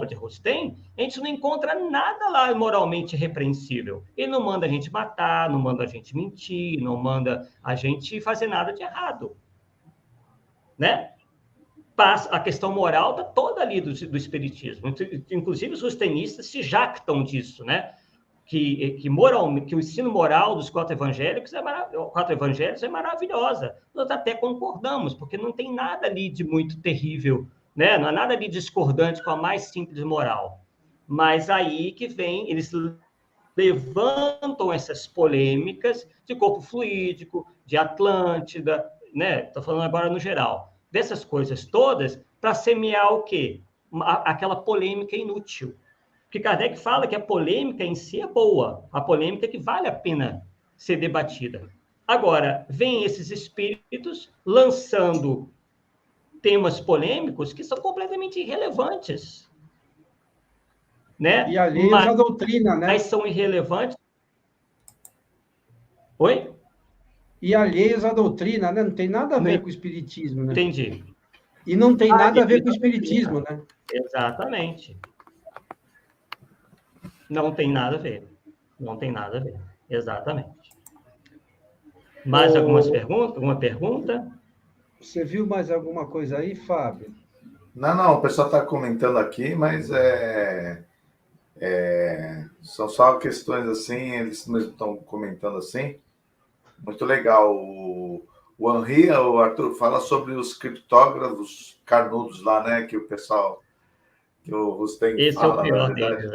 B: de Rustem, a gente não encontra nada lá moralmente repreensível. Ele não manda a gente matar, não manda a gente mentir, não manda a gente fazer nada de errado. A questão moral está toda ali do espiritismo. Inclusive, os rustenistas se jactam disso, que o ensino moral dos quatro evangelhos é maravilhosa. Nós até concordamos, porque não tem nada ali de muito terrível, não há nada ali discordante com a mais simples moral. Mas aí que vem, eles levantam essas polêmicas de corpo fluídico, de Atlântida, estou falando agora no geral, dessas coisas todas, para semear o quê? Aquela polêmica inútil. Porque Kardec fala que a polêmica em si é boa, a polêmica que vale a pena ser debatida. Agora, vem esses espíritos lançando temas polêmicos que são completamente irrelevantes.
A: E alheios à doutrina,
B: Mas são irrelevantes. Oi?
A: E alheios à doutrina, Não tem nada a ver com o espiritismo,
B: Entendi.
A: E não tem nada a ver com o espiritismo,
B: Exatamente. Não tem nada a ver. Não tem nada a ver. Exatamente. Mais alguma pergunta?
A: Você viu mais alguma coisa aí, Fábio?
C: Não, o pessoal está comentando aqui, mas são só questões assim, eles mesmos estão comentando assim. Muito legal. O Henri, o Arthur, fala sobre os criptógrafos carnudos lá, que o pessoal, que o Rustem
B: Esse
C: fala,
B: é o pior deles,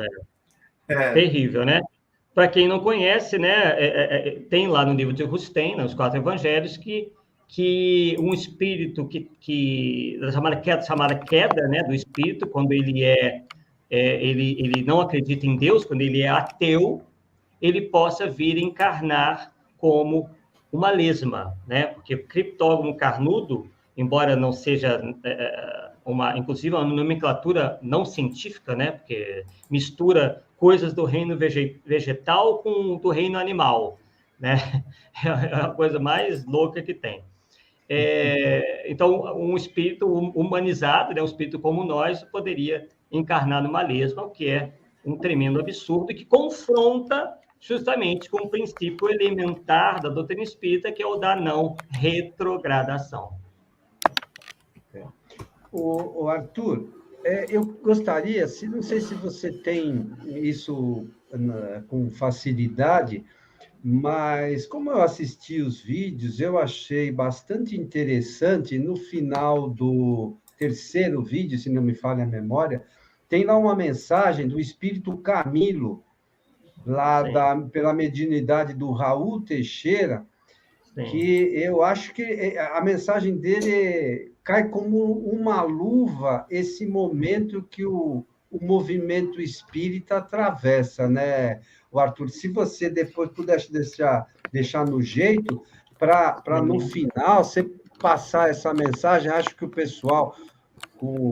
B: Terrível, Para quem não conhece, tem lá no livro de Rustem, nos quatro evangelhos, que um espírito chamada queda, do espírito, quando ele ele não acredita em Deus, quando ele é ateu, ele possa vir encarnar como uma lesma, Porque o criptógono carnudo, embora não seja inclusive uma nomenclatura não científica, Porque mistura coisas do reino vegetal com do reino animal, É a coisa mais louca que tem. Então, um espírito humanizado, um espírito como nós, poderia encarnar numa lesma, o que é um tremendo absurdo, e que confronta justamente com o princípio elementar da doutrina espírita, que é o da não retrogradação.
A: O Arthur, eu gostaria, não sei se você tem isso com facilidade, mas como eu assisti os vídeos, eu achei bastante interessante. No final do terceiro vídeo, se não me falha a memória, tem lá uma mensagem do Espírito Camilo, lá pela mediunidade do Raul Teixeira, que eu acho que a mensagem dele cai como uma luva esse momento que o movimento espírita atravessa, o Arthur? Se você depois pudesse deixar no jeito, para no final você passar essa mensagem, acho que o pessoal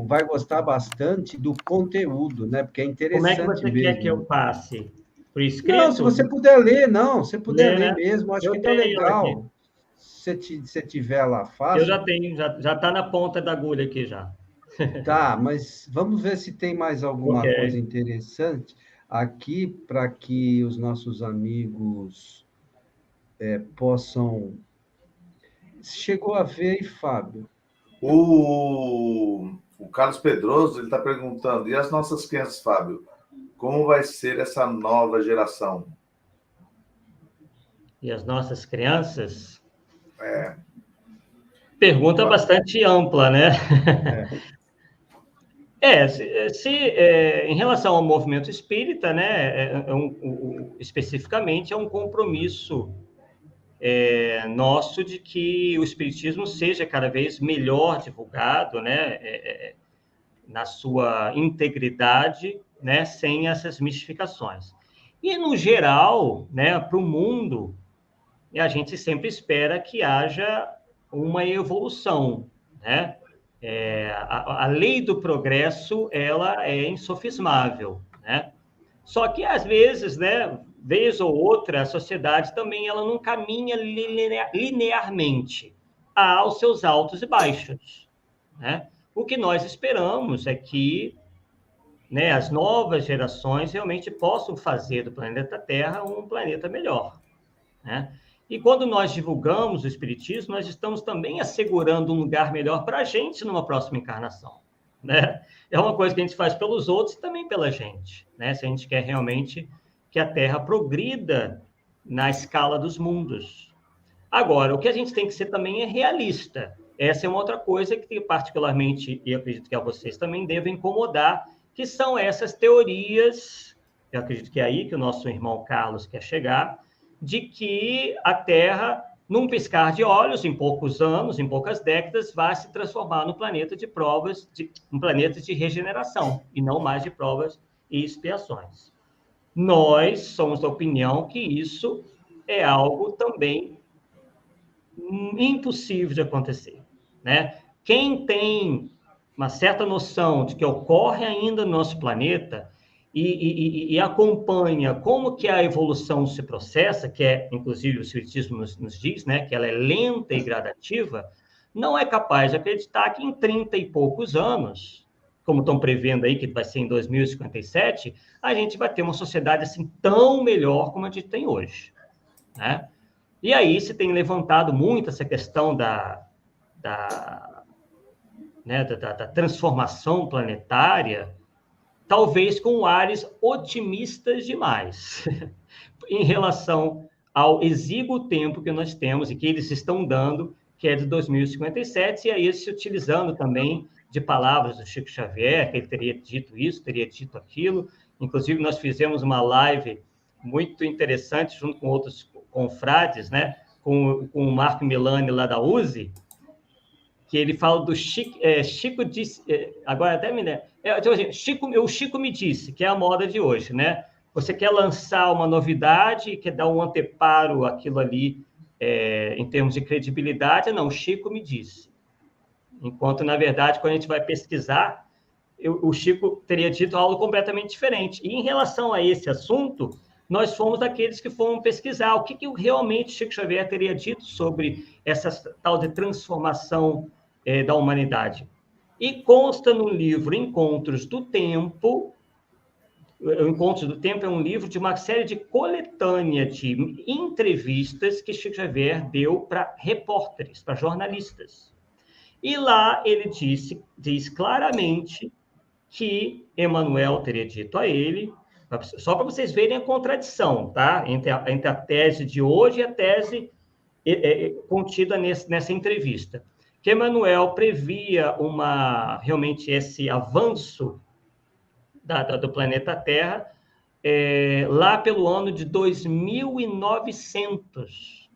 A: vai gostar bastante do conteúdo, Porque é interessante.
B: Como é que você quer que eu passe? Por escrito?
A: Não, se você puder ler, se puder ler mesmo, acho que está legal. Se você tiver lá fácil.
B: Eu já tenho, já está na ponta da agulha aqui já.
A: Tá, mas vamos ver se tem mais alguma coisa interessante aqui para que os nossos amigos possam chegou a ver aí, Fábio?
C: O Carlos Pedroso, ele está perguntando, e as nossas crianças, Fábio? Como vai ser essa nova geração?
B: E as nossas crianças? Pergunta bastante ampla, né? Em relação ao movimento espírita, né, especificamente, é um compromisso nosso de que o espiritismo seja cada vez melhor divulgado, né, na sua integridade, né, sem essas mistificações. E, no geral, né, para o mundo, a gente sempre espera que haja uma evolução, né? A lei do progresso, ela é insofismável, né? Só que, às vezes, né, vez ou outra, a sociedade também ela não caminha linearmente. Há os seus altos e baixos, né? O que nós esperamos é que, né, as novas gerações realmente possam fazer do planeta Terra um planeta melhor, né? E quando nós divulgamos o Espiritismo, nós estamos também assegurando um lugar melhor para a gente numa próxima encarnação, né? É uma coisa que a gente faz pelos outros e também pela gente, né? Se a gente quer realmente que a Terra progrida na escala dos mundos. Agora, o que a gente tem que ser também é realista. Essa é uma outra coisa que particularmente, e acredito que a vocês também deve incomodar, que são essas teorias, eu acredito que é aí que o nosso irmão Carlos quer chegar, de que a Terra, num piscar de olhos, em poucos anos, em poucas décadas, vai se transformar no planeta de provas, um planeta de regeneração, e não mais de provas e expiações. Nós somos da opinião que isso é algo também impossível de acontecer, né? Quem tem uma certa noção de que ocorre ainda no nosso planeta e acompanha como que a evolução se processa, que é, inclusive, o Espiritismo nos diz, né, que ela é lenta e gradativa, não é capaz de acreditar que em 30 e poucos anos, como estão prevendo aí que vai ser em 2057, a gente vai ter uma sociedade assim tão melhor como a gente tem hoje, né? E aí se tem levantado muito essa questão né, da transformação planetária, talvez com ares otimistas demais, em relação ao exíguo tempo que nós temos e que eles estão dando, que é de 2057, e aí se utilizando também de palavras do Chico Xavier, que ele teria dito isso, teria dito aquilo. Inclusive, nós fizemos uma live muito interessante, junto com outros confrades, né? Com o Marco Milani, lá da USE, que ele fala do Chico, Chico disse, agora até me lembro, o Chico me disse, que é a moda de hoje, né? Você quer lançar uma novidade, quer dar um anteparo àquilo ali, em termos de credibilidade, não, o Chico me disse. Enquanto, na verdade, quando a gente vai pesquisar, o Chico teria dito algo completamente diferente. E em relação a esse assunto, nós fomos daqueles que foram pesquisar o que realmente Chico Xavier teria dito sobre essa tal de transformação da humanidade. E consta no livro Encontros do Tempo. O Encontros do Tempo é um livro de uma série de coletânea de entrevistas que Chico Xavier deu para repórteres, para jornalistas. E lá ele diz claramente que Emmanuel teria dito a ele, só para vocês verem a contradição, tá? Entre a tese de hoje e a tese contida nessa entrevista. Que Emmanuel previa realmente esse avanço do planeta Terra lá pelo ano de 2900,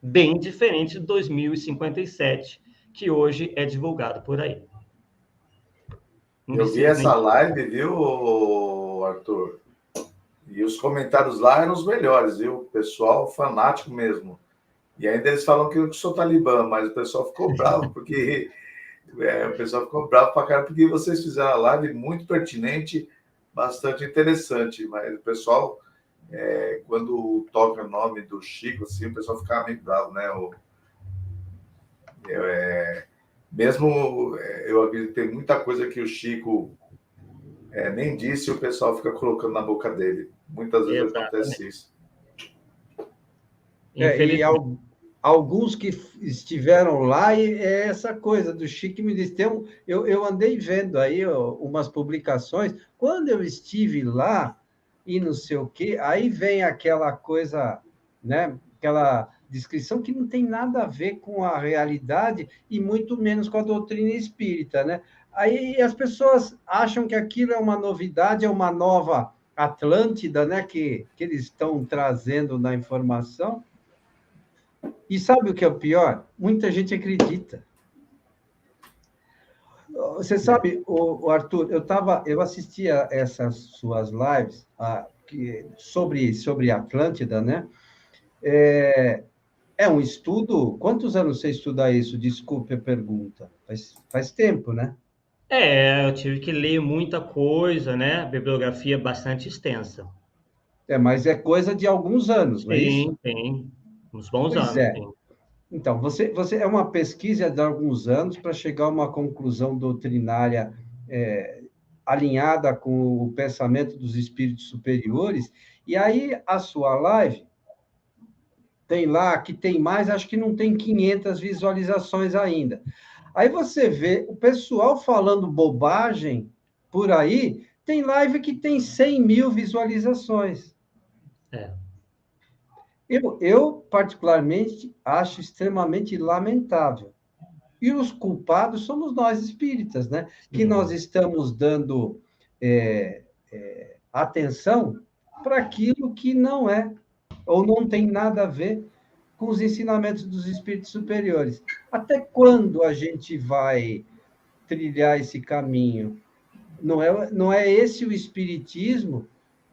B: bem diferente de 2057, que hoje é divulgado por aí.
C: Eu vi essa live, viu, Arthur? E os comentários lá eram os melhores, viu? Pessoal fanático mesmo. E ainda eles falam que eu sou talibã, mas o pessoal ficou bravo, porque o pessoal ficou bravo pra caramba, porque vocês fizeram a live muito pertinente, bastante interessante. Mas o pessoal, quando toca o nome do Chico, assim, o pessoal ficava meio bravo, né? Mesmo eu acredito que tem muita coisa que o Chico nem disse e o pessoal fica colocando na boca dele. Muitas vezes acontece isso.
A: E alguns que estiveram lá, e é essa coisa do Chico me disse. Eu andei vendo aí umas publicações, quando eu estive lá, e não sei o quê, aí vem aquela coisa, né? Aquela descrição que não tem nada a ver com a realidade, e muito menos com a doutrina espírita, né? Aí as pessoas acham que aquilo é uma novidade, é uma nova Atlântida, né? Que eles estão trazendo na informação. E sabe o que é o pior? Muita gente acredita. Você sabe, o Arthur, eu assistia essas suas lives sobre Atlântida, né? É um estudo. Quantos anos você estuda isso? Desculpe a pergunta. Faz tempo, né?
B: Eu tive que ler muita coisa, né? A bibliografia é bastante extensa.
A: Mas é coisa de alguns anos, não é isso?
B: Tem uns bons
A: Pois
B: anos,
A: é.
B: sim.
A: Então, você é uma pesquisa de alguns anos para chegar a uma conclusão doutrinária alinhada com o pensamento dos espíritos superiores, e aí a sua live tem lá, que tem mais, acho que não tem 500 visualizações ainda. Aí você vê o pessoal falando bobagem por aí, tem live que tem 100 mil visualizações. Eu, particularmente, acho extremamente lamentável. E os culpados somos nós espíritas, né? Que nós estamos dando atenção para aquilo que não é, ou não tem nada a ver com os ensinamentos dos espíritos superiores. Até quando a gente vai trilhar esse caminho? Não é esse o espiritismo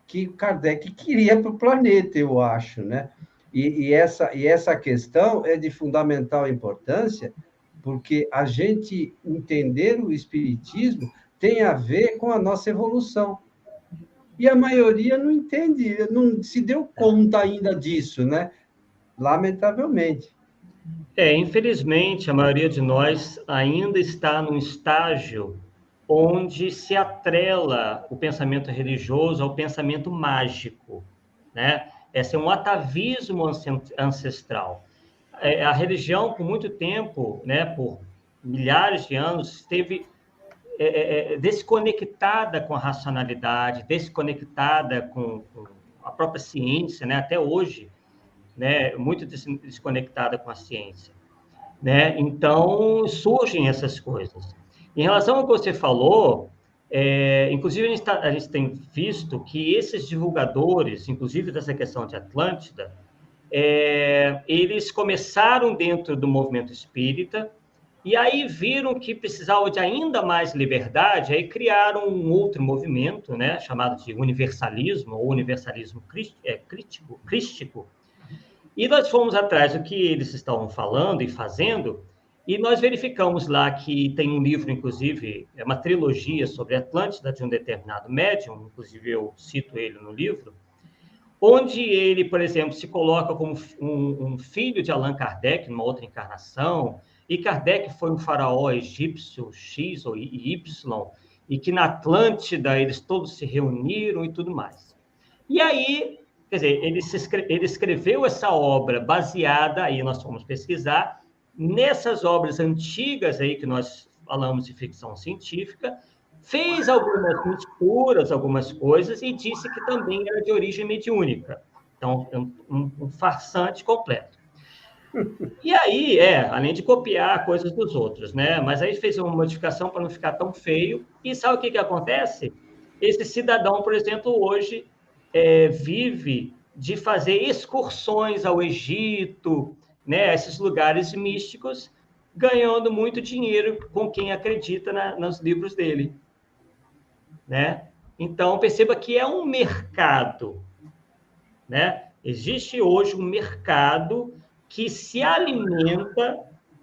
A: que Kardec queria para o planeta, eu acho, né? E essa questão é de fundamental importância, porque a gente entender o espiritismo tem a ver com a nossa evolução. E a maioria não entende, não se deu conta ainda disso, né? Lamentavelmente.
B: Infelizmente, a maioria de nós ainda está num estágio onde se atrela o pensamento religioso ao pensamento mágico, né? Esse é um atavismo ancestral. A religião, por muito tempo, né, por milhares de anos, esteve desconectada com a racionalidade, desconectada com a própria ciência, né? Até hoje, né, muito desconectada com a ciência, né? Então surgem essas coisas. Em relação ao que você falou, inclusive a gente tem visto que esses divulgadores, inclusive dessa questão de Atlântida, eles começaram dentro do movimento espírita e aí viram que precisavam de ainda mais liberdade, aí criaram um outro movimento, né, chamado de universalismo, ou universalismo crístico. E nós fomos atrás do que eles estavam falando e fazendo, e nós verificamos lá que tem um livro, inclusive, é uma trilogia sobre Atlântida, de um determinado médium, inclusive eu cito ele no livro, onde ele, por exemplo, se coloca como um filho de Allan Kardec, numa outra encarnação, e Kardec foi um faraó egípcio X ou Y, e que na Atlântida eles todos se reuniram e tudo mais. E aí, quer dizer, ele escreveu essa obra baseada, aí nós fomos pesquisar, nessas obras antigas aí que nós falamos de ficção científica, fez algumas misturas, algumas coisas, e disse que também era de origem mediúnica. Então, um farsante completo. E aí, além de copiar coisas dos outros, né? Mas aí fez uma modificação para não ficar tão feio. E sabe o que acontece? Esse cidadão, por exemplo, hoje vive de fazer excursões ao Egito, né? Esses lugares místicos, ganhando muito dinheiro com quem acredita nos livros dele, né? Então, perceba que é um mercado, né? Existe hoje um mercado que se alimenta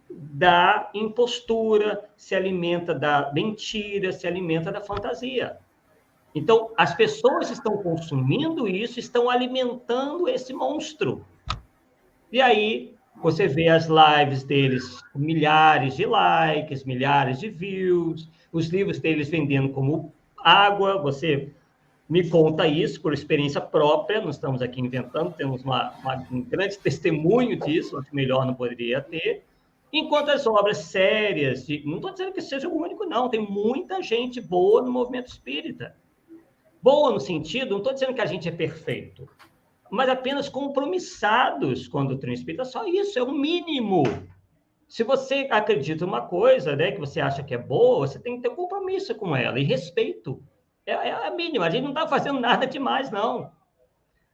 B: da impostura, se alimenta da mentira, se alimenta da fantasia. Então, as pessoas estão consumindo isso, estão alimentando esse monstro. E aí, você vê as lives deles com milhares de likes, milhares de views, os livros deles vendendo como água, você me conta isso por experiência própria, não estamos aqui inventando, temos um grande testemunho disso, acho que melhor não poderia ter, enquanto as obras sérias, não estou dizendo que seja o único, não, tem muita gente boa no movimento espírita. Boa no sentido, não estou dizendo que a gente é perfeito, mas apenas compromissados com a doutrina espírita, só isso, é o mínimo. Se você acredita em uma coisa, né, que você acha que é boa, você tem que ter compromisso com ela e respeito. É a mínima, a gente não está fazendo nada demais, não.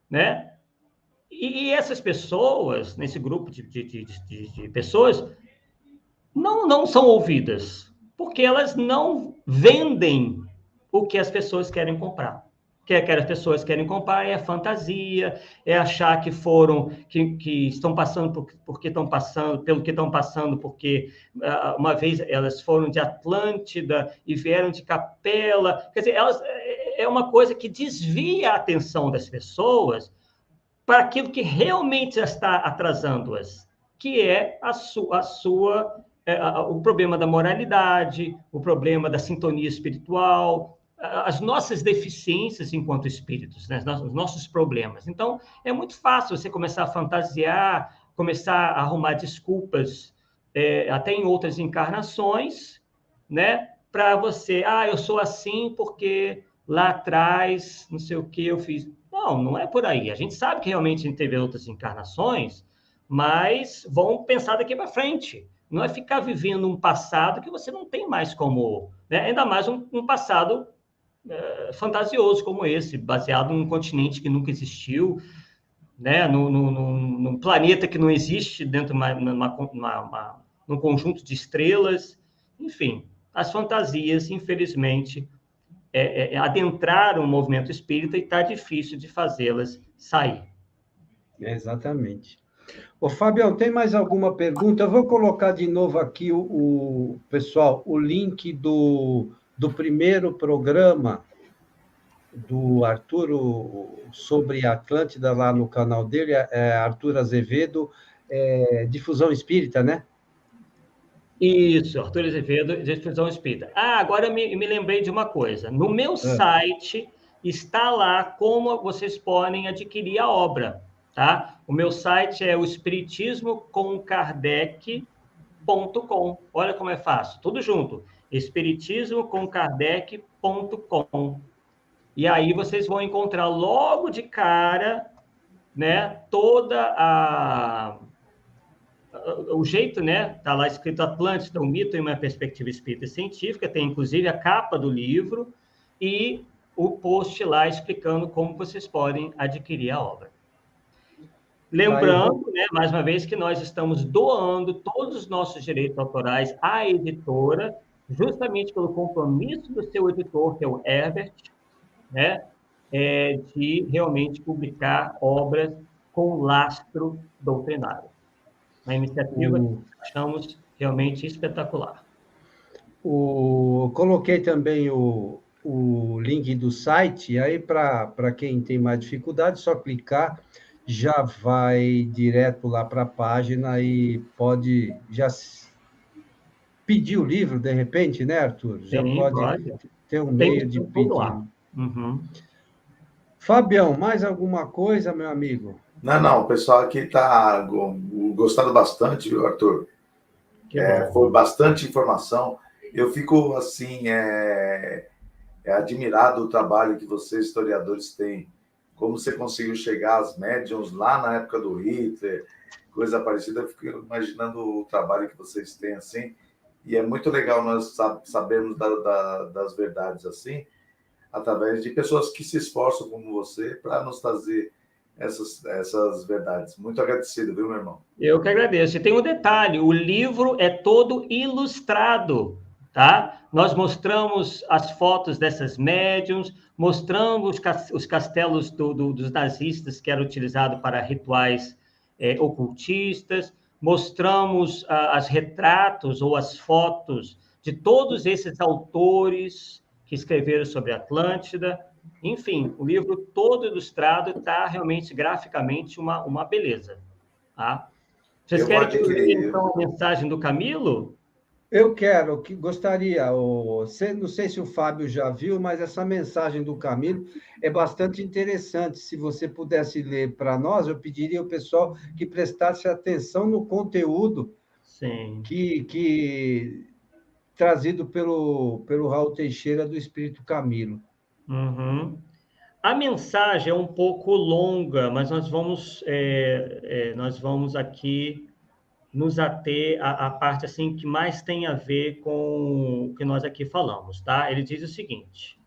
B: Né? E essas pessoas, nesse grupo de pessoas, não são ouvidas, porque elas não vendem o que as pessoas querem comprar. O que as pessoas querem comprar é fantasia, é achar que que estão passando porque estão passando, pelo que estão passando, porque uma vez elas foram de Atlântida e vieram de Capela. Quer dizer, é uma coisa que desvia a atenção das pessoas para aquilo que realmente está atrasando-as, que é o problema da moralidade, o problema da sintonia espiritual, as nossas deficiências enquanto espíritos, né? Os nossos problemas. Então, é muito fácil você começar a fantasiar, começar a arrumar desculpas, até em outras encarnações, né? Para você, eu sou assim porque lá atrás, não sei o que eu fiz. Não é por aí. A gente sabe que realmente a gente teve outras encarnações, mas vão pensar daqui para frente. Não é ficar vivendo um passado que você não tem mais como... Né? Ainda mais um passado fantasioso como esse, baseado num continente que nunca existiu, né? Num planeta que não existe dentro de num conjunto de estrelas. Enfim, as fantasias, infelizmente, adentraram o movimento espírita e está difícil de fazê-las sair.
A: Exatamente. Ô, Fabião, tem mais alguma pergunta? Eu vou colocar de novo aqui, pessoal, o link do primeiro programa do Arthur sobre Atlântida lá no canal dele, Arthur Azevedo, Difusão Espírita, né?
B: Isso, Arthur Azevedo, Difusão Espírita. Agora eu me lembrei de uma coisa. No meu site está lá como vocês podem adquirir a obra, tá? O meu site é o espiritismocomkardec.com. Olha como é fácil, tudo junto. espiritismocomkardec.com. E aí vocês vão encontrar logo de cara, né, o jeito, né? Está lá escrito Atlântida, um mito em uma perspectiva espírita e científica, tem inclusive a capa do livro e o post lá explicando como vocês podem adquirir a obra. Lembrando, né, mais uma vez, que nós estamos doando todos os nossos direitos autorais à editora, justamente pelo compromisso do seu editor, que é o Herbert, né, de realmente publicar obras com lastro doutrinário. Uma iniciativa que achamos realmente espetacular.
A: Coloquei também o link do site, aí para quem tem mais dificuldade, só clicar, já vai direto lá para a página e pode já pedir o livro, de repente, né, Arthur? Já pode ter um meio de pedir.
B: Uhum.
A: Fabião, mais alguma coisa, meu amigo?
C: Não, o pessoal aqui está gostando bastante, viu, Arthur? Foi bastante informação. Eu fico, assim, admirado do trabalho que vocês, historiadores, têm. Como você conseguiu chegar às médiums lá na época do Hitler, coisa parecida. Eu fico imaginando o trabalho que vocês têm, assim. E é muito legal nós sabermos das verdades, assim, através de pessoas que se esforçam como você para nos trazer essas verdades. Muito agradecido, viu, meu irmão?
B: Eu que agradeço. E tem um detalhe, o livro é todo ilustrado, tá? Nós mostramos as fotos dessas médiums, mostramos os castelos dos nazistas que eram utilizados para rituais ocultistas, mostramos os retratos ou as fotos de todos esses autores que escreveram sobre a Atlântida. Enfim, o livro todo ilustrado está realmente, graficamente, uma beleza. Tá? Vocês querem que eu leia, então, a mensagem do Camilo?
A: Eu quero, que gostaria, não sei se o Fábio já viu, mas essa mensagem do Camilo é bastante interessante. Se você pudesse ler para nós, eu pediria ao pessoal que prestasse atenção no conteúdo
B: Sim.
A: que trazido pelo Raul Teixeira do Espírito Camilo.
B: Uhum. A mensagem é um pouco longa, mas nós vamos aqui nos ater à parte assim que mais tem a ver com o que nós aqui falamos, tá? Ele diz o seguinte: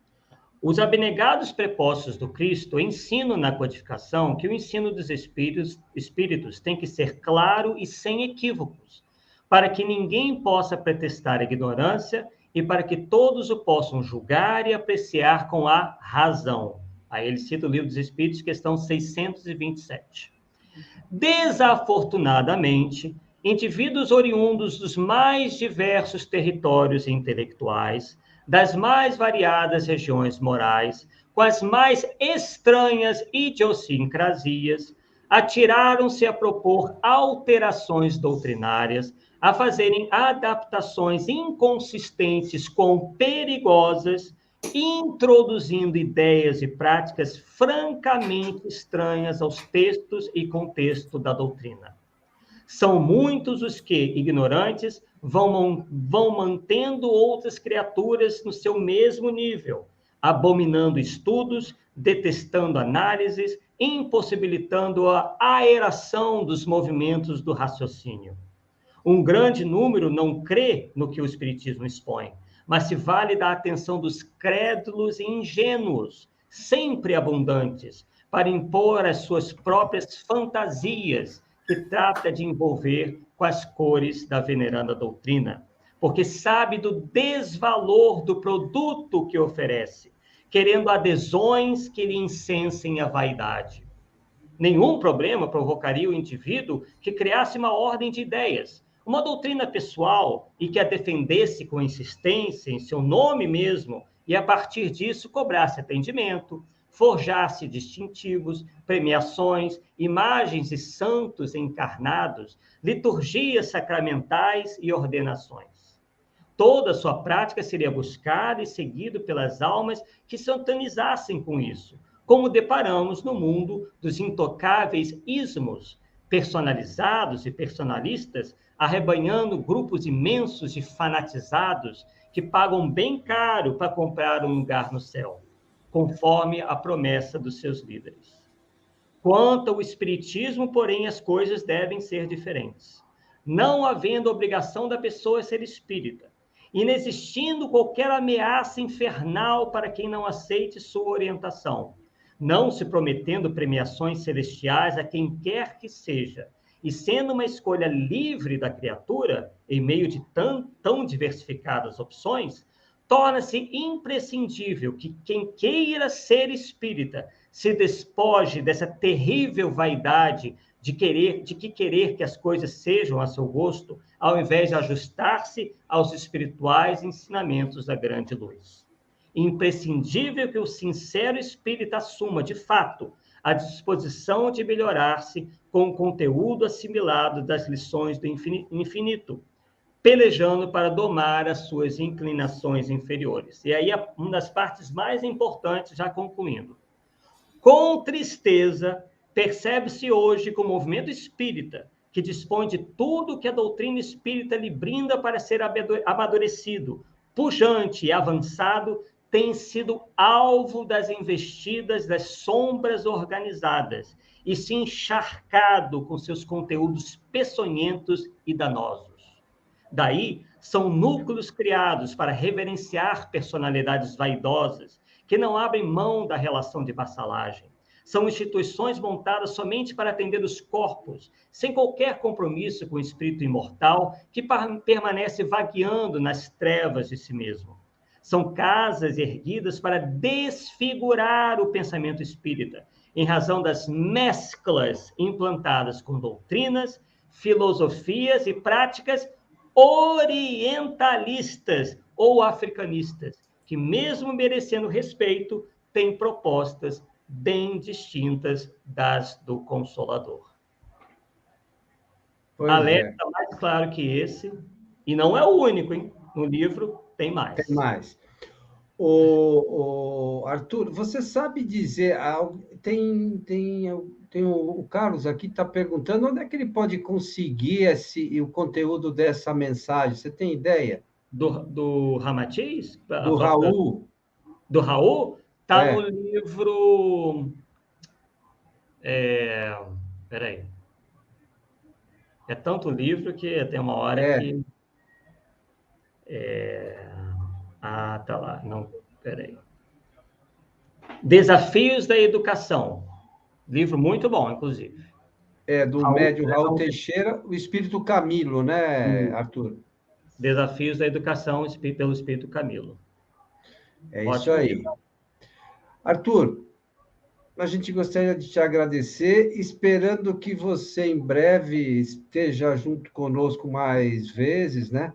B: os abnegados prepostos do Cristo ensinam na codificação que o ensino dos espíritos tem que ser claro e sem equívocos, para que ninguém possa pretextar ignorância e para que todos o possam julgar e apreciar com a razão. Aí ele cita o Livro dos Espíritos, questão 627. Desafortunadamente, indivíduos oriundos dos mais diversos territórios intelectuais, das mais variadas regiões morais, com as mais estranhas idiosincrasias, atiraram-se a propor alterações doutrinárias, a fazerem adaptações inconsistentes com perigosas, introduzindo ideias e práticas francamente estranhas aos textos e contexto da doutrina. São muitos os que, ignorantes, vão mantendo outras criaturas no seu mesmo nível, abominando estudos, detestando análises, impossibilitando a aeração dos movimentos do raciocínio. Um grande número não crê no que o Espiritismo expõe, mas se vale da atenção dos crédulos e ingênuos, sempre abundantes, para impor as suas próprias fantasias, que trata de envolver com as cores da veneranda doutrina, porque sabe do desvalor do produto que oferece, querendo adesões que lhe incensem a vaidade. Nenhum problema provocaria o indivíduo que criasse uma ordem de ideias, uma doutrina pessoal e que a defendesse com insistência em seu nome mesmo e, a partir disso, cobrasse atendimento, forjasse distintivos, premiações, imagens e santos encarnados, liturgias sacramentais e ordenações. Toda a sua prática seria buscada e seguida pelas almas que se sintonizassem com isso, como deparamos no mundo dos intocáveis ismos, personalizados e personalistas, arrebanhando grupos imensos de fanatizados que pagam bem caro para comprar um lugar no céu, conforme a promessa dos seus líderes. Quanto ao espiritismo, porém, as coisas devem ser diferentes. Não havendo obrigação da pessoa ser espírita, inexistindo qualquer ameaça infernal para quem não aceite sua orientação, não se prometendo premiações celestiais a quem quer que seja, e sendo uma escolha livre da criatura, em meio de tão diversificadas opções, torna-se imprescindível que quem queira ser espírita se despoje dessa terrível vaidade de querer que as coisas sejam a seu gosto, ao invés de ajustar-se aos espirituais ensinamentos da grande luz. Imprescindível que o sincero espírita assuma, de fato, a disposição de melhorar-se com o conteúdo assimilado das lições do infinito, pelejando para domar as suas inclinações inferiores. E aí, uma das partes mais importantes, já concluindo. Com tristeza, percebe-se hoje que o movimento espírita, que dispõe de tudo que a doutrina espírita lhe brinda para ser amadurecido, pujante e avançado, tem sido alvo das investidas das sombras organizadas e se encharcado com seus conteúdos peçonhentos e danosos. Daí, são núcleos criados para reverenciar personalidades vaidosas, que não abrem mão da relação de vassalagem. São instituições montadas somente para atender os corpos, sem qualquer compromisso com o espírito imortal, que permanece vagueando nas trevas de si mesmo. São casas erguidas para desfigurar o pensamento espírita, em razão das mesclas implantadas com doutrinas, filosofias e práticas orientalistas ou africanistas, que, mesmo merecendo respeito, têm propostas bem distintas das do Consolador. Alerta mais claro que esse E não é o único, hein? No livro tem mais.
A: Tem mais. Arthur, você sabe dizer, tem o Carlos aqui está perguntando onde é que ele pode conseguir o conteúdo dessa mensagem? Você tem ideia?
B: Do Ramatiz?
A: Do Raul?
B: Do Raul? Está no livro... Peraí. É tanto livro que tem uma hora que... tá lá. Não, peraí. Desafios da Educação. Livro muito bom, inclusive.
A: Do médium Raul Teixeira, o Espírito Camilo, né, Arthur?
B: Desafios da Educação pelo Espírito Camilo.
A: É isso aí. Livro. Arthur, a gente gostaria de te agradecer, esperando que você em breve esteja junto conosco mais vezes, né?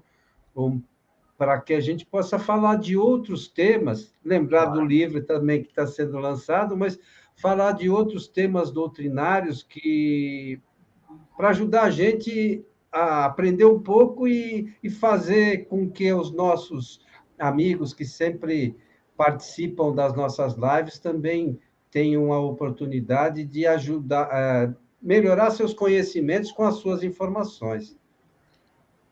A: Para que a gente possa falar de outros temas, lembrar do livro também que está sendo lançado, mas falar de outros temas doutrinários para ajudar a gente a aprender um pouco e fazer com que os nossos amigos que sempre participam das nossas lives também tenham a oportunidade de ajudar a melhorar seus conhecimentos com as suas informações.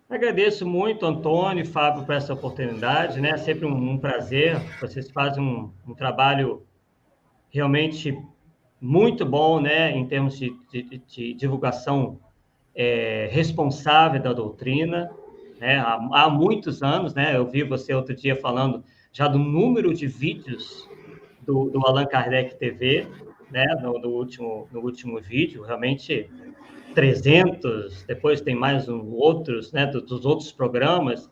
B: Agradeço muito, Antônio e Fábio, por essa oportunidade, né? Sempre um prazer. Vocês fazem um trabalho realmente muito bom, né? Em termos de divulgação responsável da doutrina, né? Há muitos anos, né? Eu vi você outro dia falando já do número de vídeos do Allan Kardec TV, né? No último vídeo, realmente 300, depois tem mais outros, né, dos outros programas,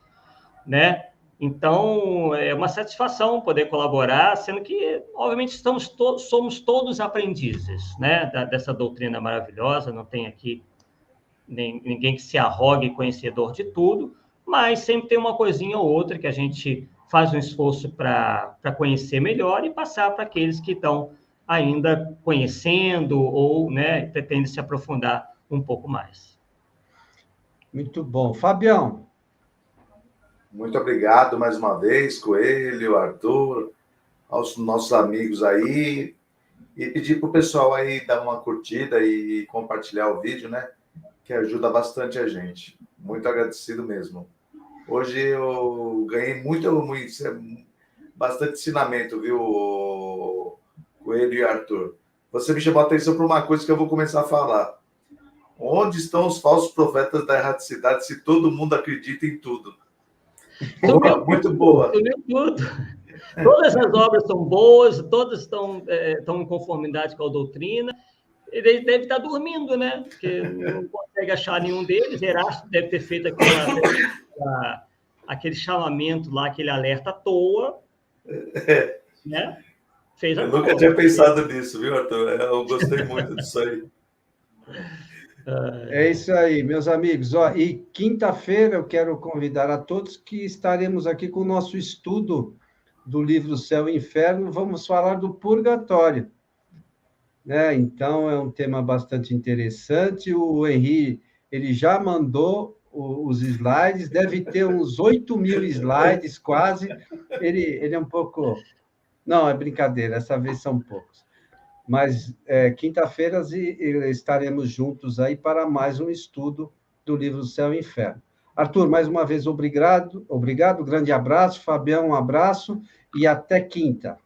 B: né? Então, é uma satisfação poder colaborar, sendo que, obviamente, somos todos aprendizes, né, dessa doutrina maravilhosa, não tem aqui ninguém que se arrogue conhecedor de tudo, mas sempre tem uma coisinha ou outra que a gente faz um esforço para conhecer melhor e passar para aqueles que estão ainda conhecendo ou, né, pretendem se aprofundar um pouco mais.
A: Muito bom. Fabião.
C: Muito obrigado mais uma vez, Coelho, Arthur, aos nossos amigos aí. E pedir para o pessoal aí dar uma curtida e compartilhar o vídeo, né? Que ajuda bastante a gente. Muito agradecido mesmo. Hoje eu ganhei bastante ensinamento, viu, Coelho e Arthur? Você me chamou a atenção para uma coisa que eu vou começar a falar. Onde estão os falsos profetas da erradicidade se todo mundo acredita em tudo? Boa, muito boa.
B: Tudo. Todas as obras são boas, todas estão em conformidade com a doutrina. Ele deve estar dormindo, né? Porque não consegue achar nenhum deles. Erasto deve ter feito aquele chamamento lá, aquele alerta à toa. Né?
C: Eu nunca tinha pensado nisso, viu, Arthur? Eu gostei muito disso aí.
A: É isso aí, meus amigos. E quinta-feira eu quero convidar a todos que estaremos aqui com o nosso estudo do livro Céu e Inferno. Vamos falar do purgatório. Né? Então, é um tema bastante interessante. O Henri, ele já mandou os slides, deve ter uns 8.000 slides, quase. Ele é um pouco... Não, é brincadeira, essa vez são poucos. Mas quinta-feira estaremos juntos aí para mais um estudo do livro Céu e Inferno. Arthur, mais uma vez, obrigado, grande abraço. Fabião, um abraço e até quinta.